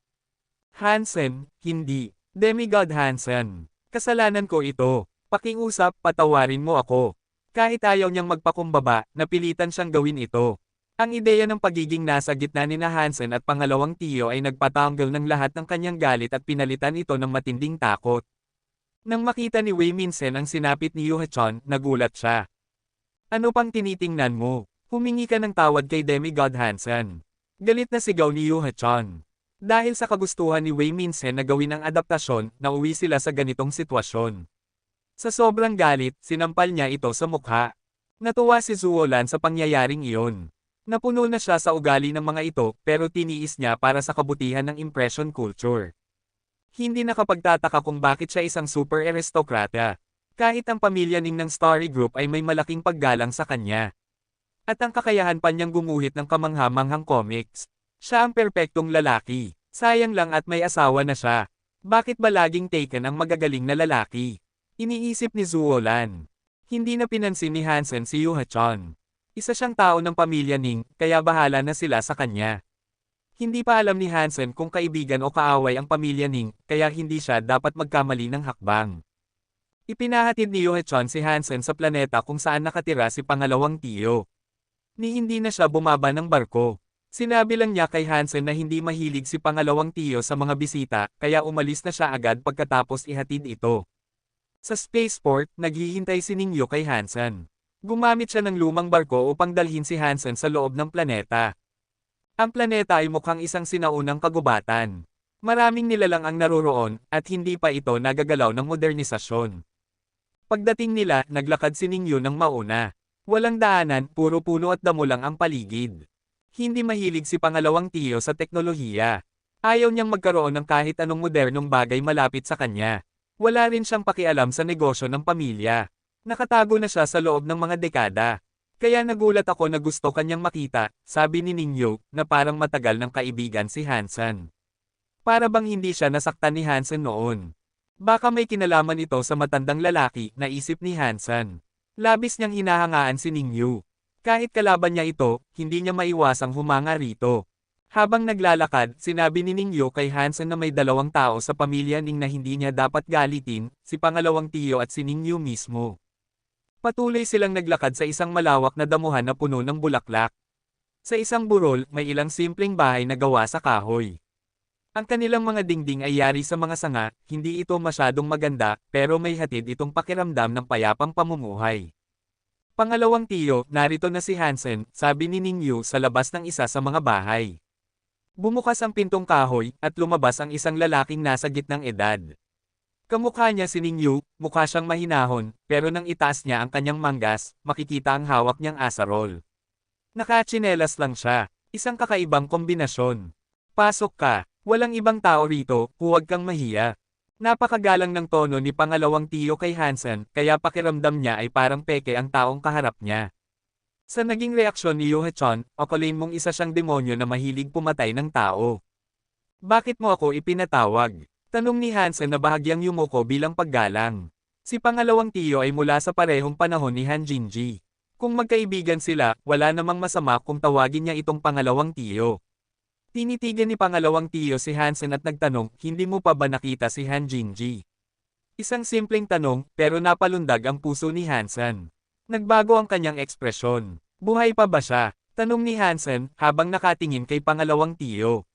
Hansen, hindi. Demigod Hansen. Kasalanan ko ito. Pakiusap, patawarin mo ako. Kahit ayaw niyang magpakumbaba, napilitan siyang gawin ito. Ang ideya ng pagiging nasa gitna ni Hansen at pangalawang tiyo ay nagpatanggal ng lahat ng kanyang galit at pinalitan ito ng matinding takot. Nang makita ni Wei Minsen ang sinapit ni Yohechan, nagulat siya. Ano pang tinitingnan mo? Humingi ka ng tawad kay Demigod Hansen. Galit na sigaw ni Yohechan. Dahil sa kagustuhan ni Wei Minsen na gawin ang adaptasyon, nauwi sila sa ganitong sitwasyon. Sa sobrang galit, sinampal niya ito sa mukha. Natuwa si Zuolan sa pangyayaring iyon. Napuno na siya sa ugali ng mga ito, pero tiniis niya para sa kabutihan ng impression culture. Hindi nakapagtataka kung bakit siya isang super aristokrata. Kahit ang pamilya Ning ng Starry Group ay may malaking paggalang sa kanya. At ang kakayahan pa niyang gumuhit ng kamangha-manghang comics. Siya ang perpektong lalaki. Sayang lang at may asawa na siya. Bakit ba laging taken ang magagaling na lalaki? Iniisip ni Zuolan. Hindi na pinansin ni Hansen si Yohechan. Isa siyang tao ng pamilya Ning, kaya bahala na sila sa kanya. Hindi pa alam ni Hansen kung kaibigan o kaaway ang pamilya Ning, kaya hindi siya dapat magkamali ng hakbang. Ipinahatid ni Yohechan si Hansen sa planeta kung saan nakatira si pangalawang tiyo. Ni hindi na siya bumaba ng barko. Sinabi lang niya kay Hansen na hindi mahilig si pangalawang tiyo sa mga bisita, kaya umalis na siya agad pagkatapos ihatid ito. Sa spaceport, naghihintay si Ningyu kay Hansen. Gumamit siya ng lumang barko upang dalhin si Hansen sa loob ng planeta. Ang planeta ay mukhang isang sinaunang kagubatan. Maraming nilalang ang naroroon, at hindi pa ito nagagalaw ng modernisasyon. Pagdating nila, naglakad si Ningyu ng mauna. Walang daanan, puro puno at damo lang ang paligid. Hindi mahilig si pangalawang tiyo sa teknolohiya. Ayaw niyang magkaroon ng kahit anong modernong bagay malapit sa kanya. Wala rin siyang pakialam sa negosyo ng pamilya. Nakatago na siya sa loob ng mga dekada. Kaya nagulat ako na gusto kanyang makita, sabi ni Ningyu, na parang matagal ng kaibigan si Hansen. Para bang hindi siya nasaktan ni Hansen noon. Baka may kinalaman ito sa matandang lalaki, naisip ni Hansen. Labis niyang hinahangaan si Ningyu. Kahit kalaban niya ito, hindi niya maiwasang humanga rito. Habang naglalakad, sinabi ni Ningyu kay Hansen na may dalawang tao sa pamilya Ning na hindi niya dapat galitin, si pangalawang tiyo at si Ningyu mismo. Patuloy silang naglakad sa isang malawak na damuhan na puno ng bulaklak. Sa isang burol, may ilang simpleng bahay na gawa sa kahoy. Ang kanilang mga dingding ay yari sa mga sanga, hindi ito masyadong maganda, pero may hatid itong pakiramdam ng payapang pamumuhay. Pangalawang tiyo, narito na si Hansen, sabi ni Ningyu sa labas ng isa sa mga bahay. Bumukas ang pintong kahoy, at lumabas ang isang lalaking nasa gitnang edad. Kamukha niya si Ningyu, mukha siyang mahinahon, pero nang itaas niya ang kanyang manggas, makikita ang hawak niyang asarol. Nakatsinelas lang siya. Isang kakaibang kombinasyon. Pasok ka. Walang ibang tao rito, huwag kang mahiya. Napakagalang ng tono ni pangalawang tiyo kay Hansen, kaya pakiramdam niya ay parang peke ang taong kaharap niya. Sa naging reaksyon ni Yohachon, akalain mong isa siyang demonyo na mahilig pumatay ng tao. Bakit mo ako ipinatawag? Tanong ni Hansen na bahagyang yumuko bilang paggalang. Si pangalawang tiyo ay mula sa parehong panahon ni Han Jinji. Kung magkaibigan sila, wala namang masama kung tawagin niya itong pangalawang tiyo. Tinitigan ni pangalawang tiyo si Hansen at nagtanong, hindi mo pa ba nakita si Han Jinji? Isang simpleng tanong, pero napalundag ang puso ni Hansen. Nagbago ang kanyang ekspresyon. Buhay pa ba siya? Tanong ni Hansen, habang nakatingin kay pangalawang tiyo.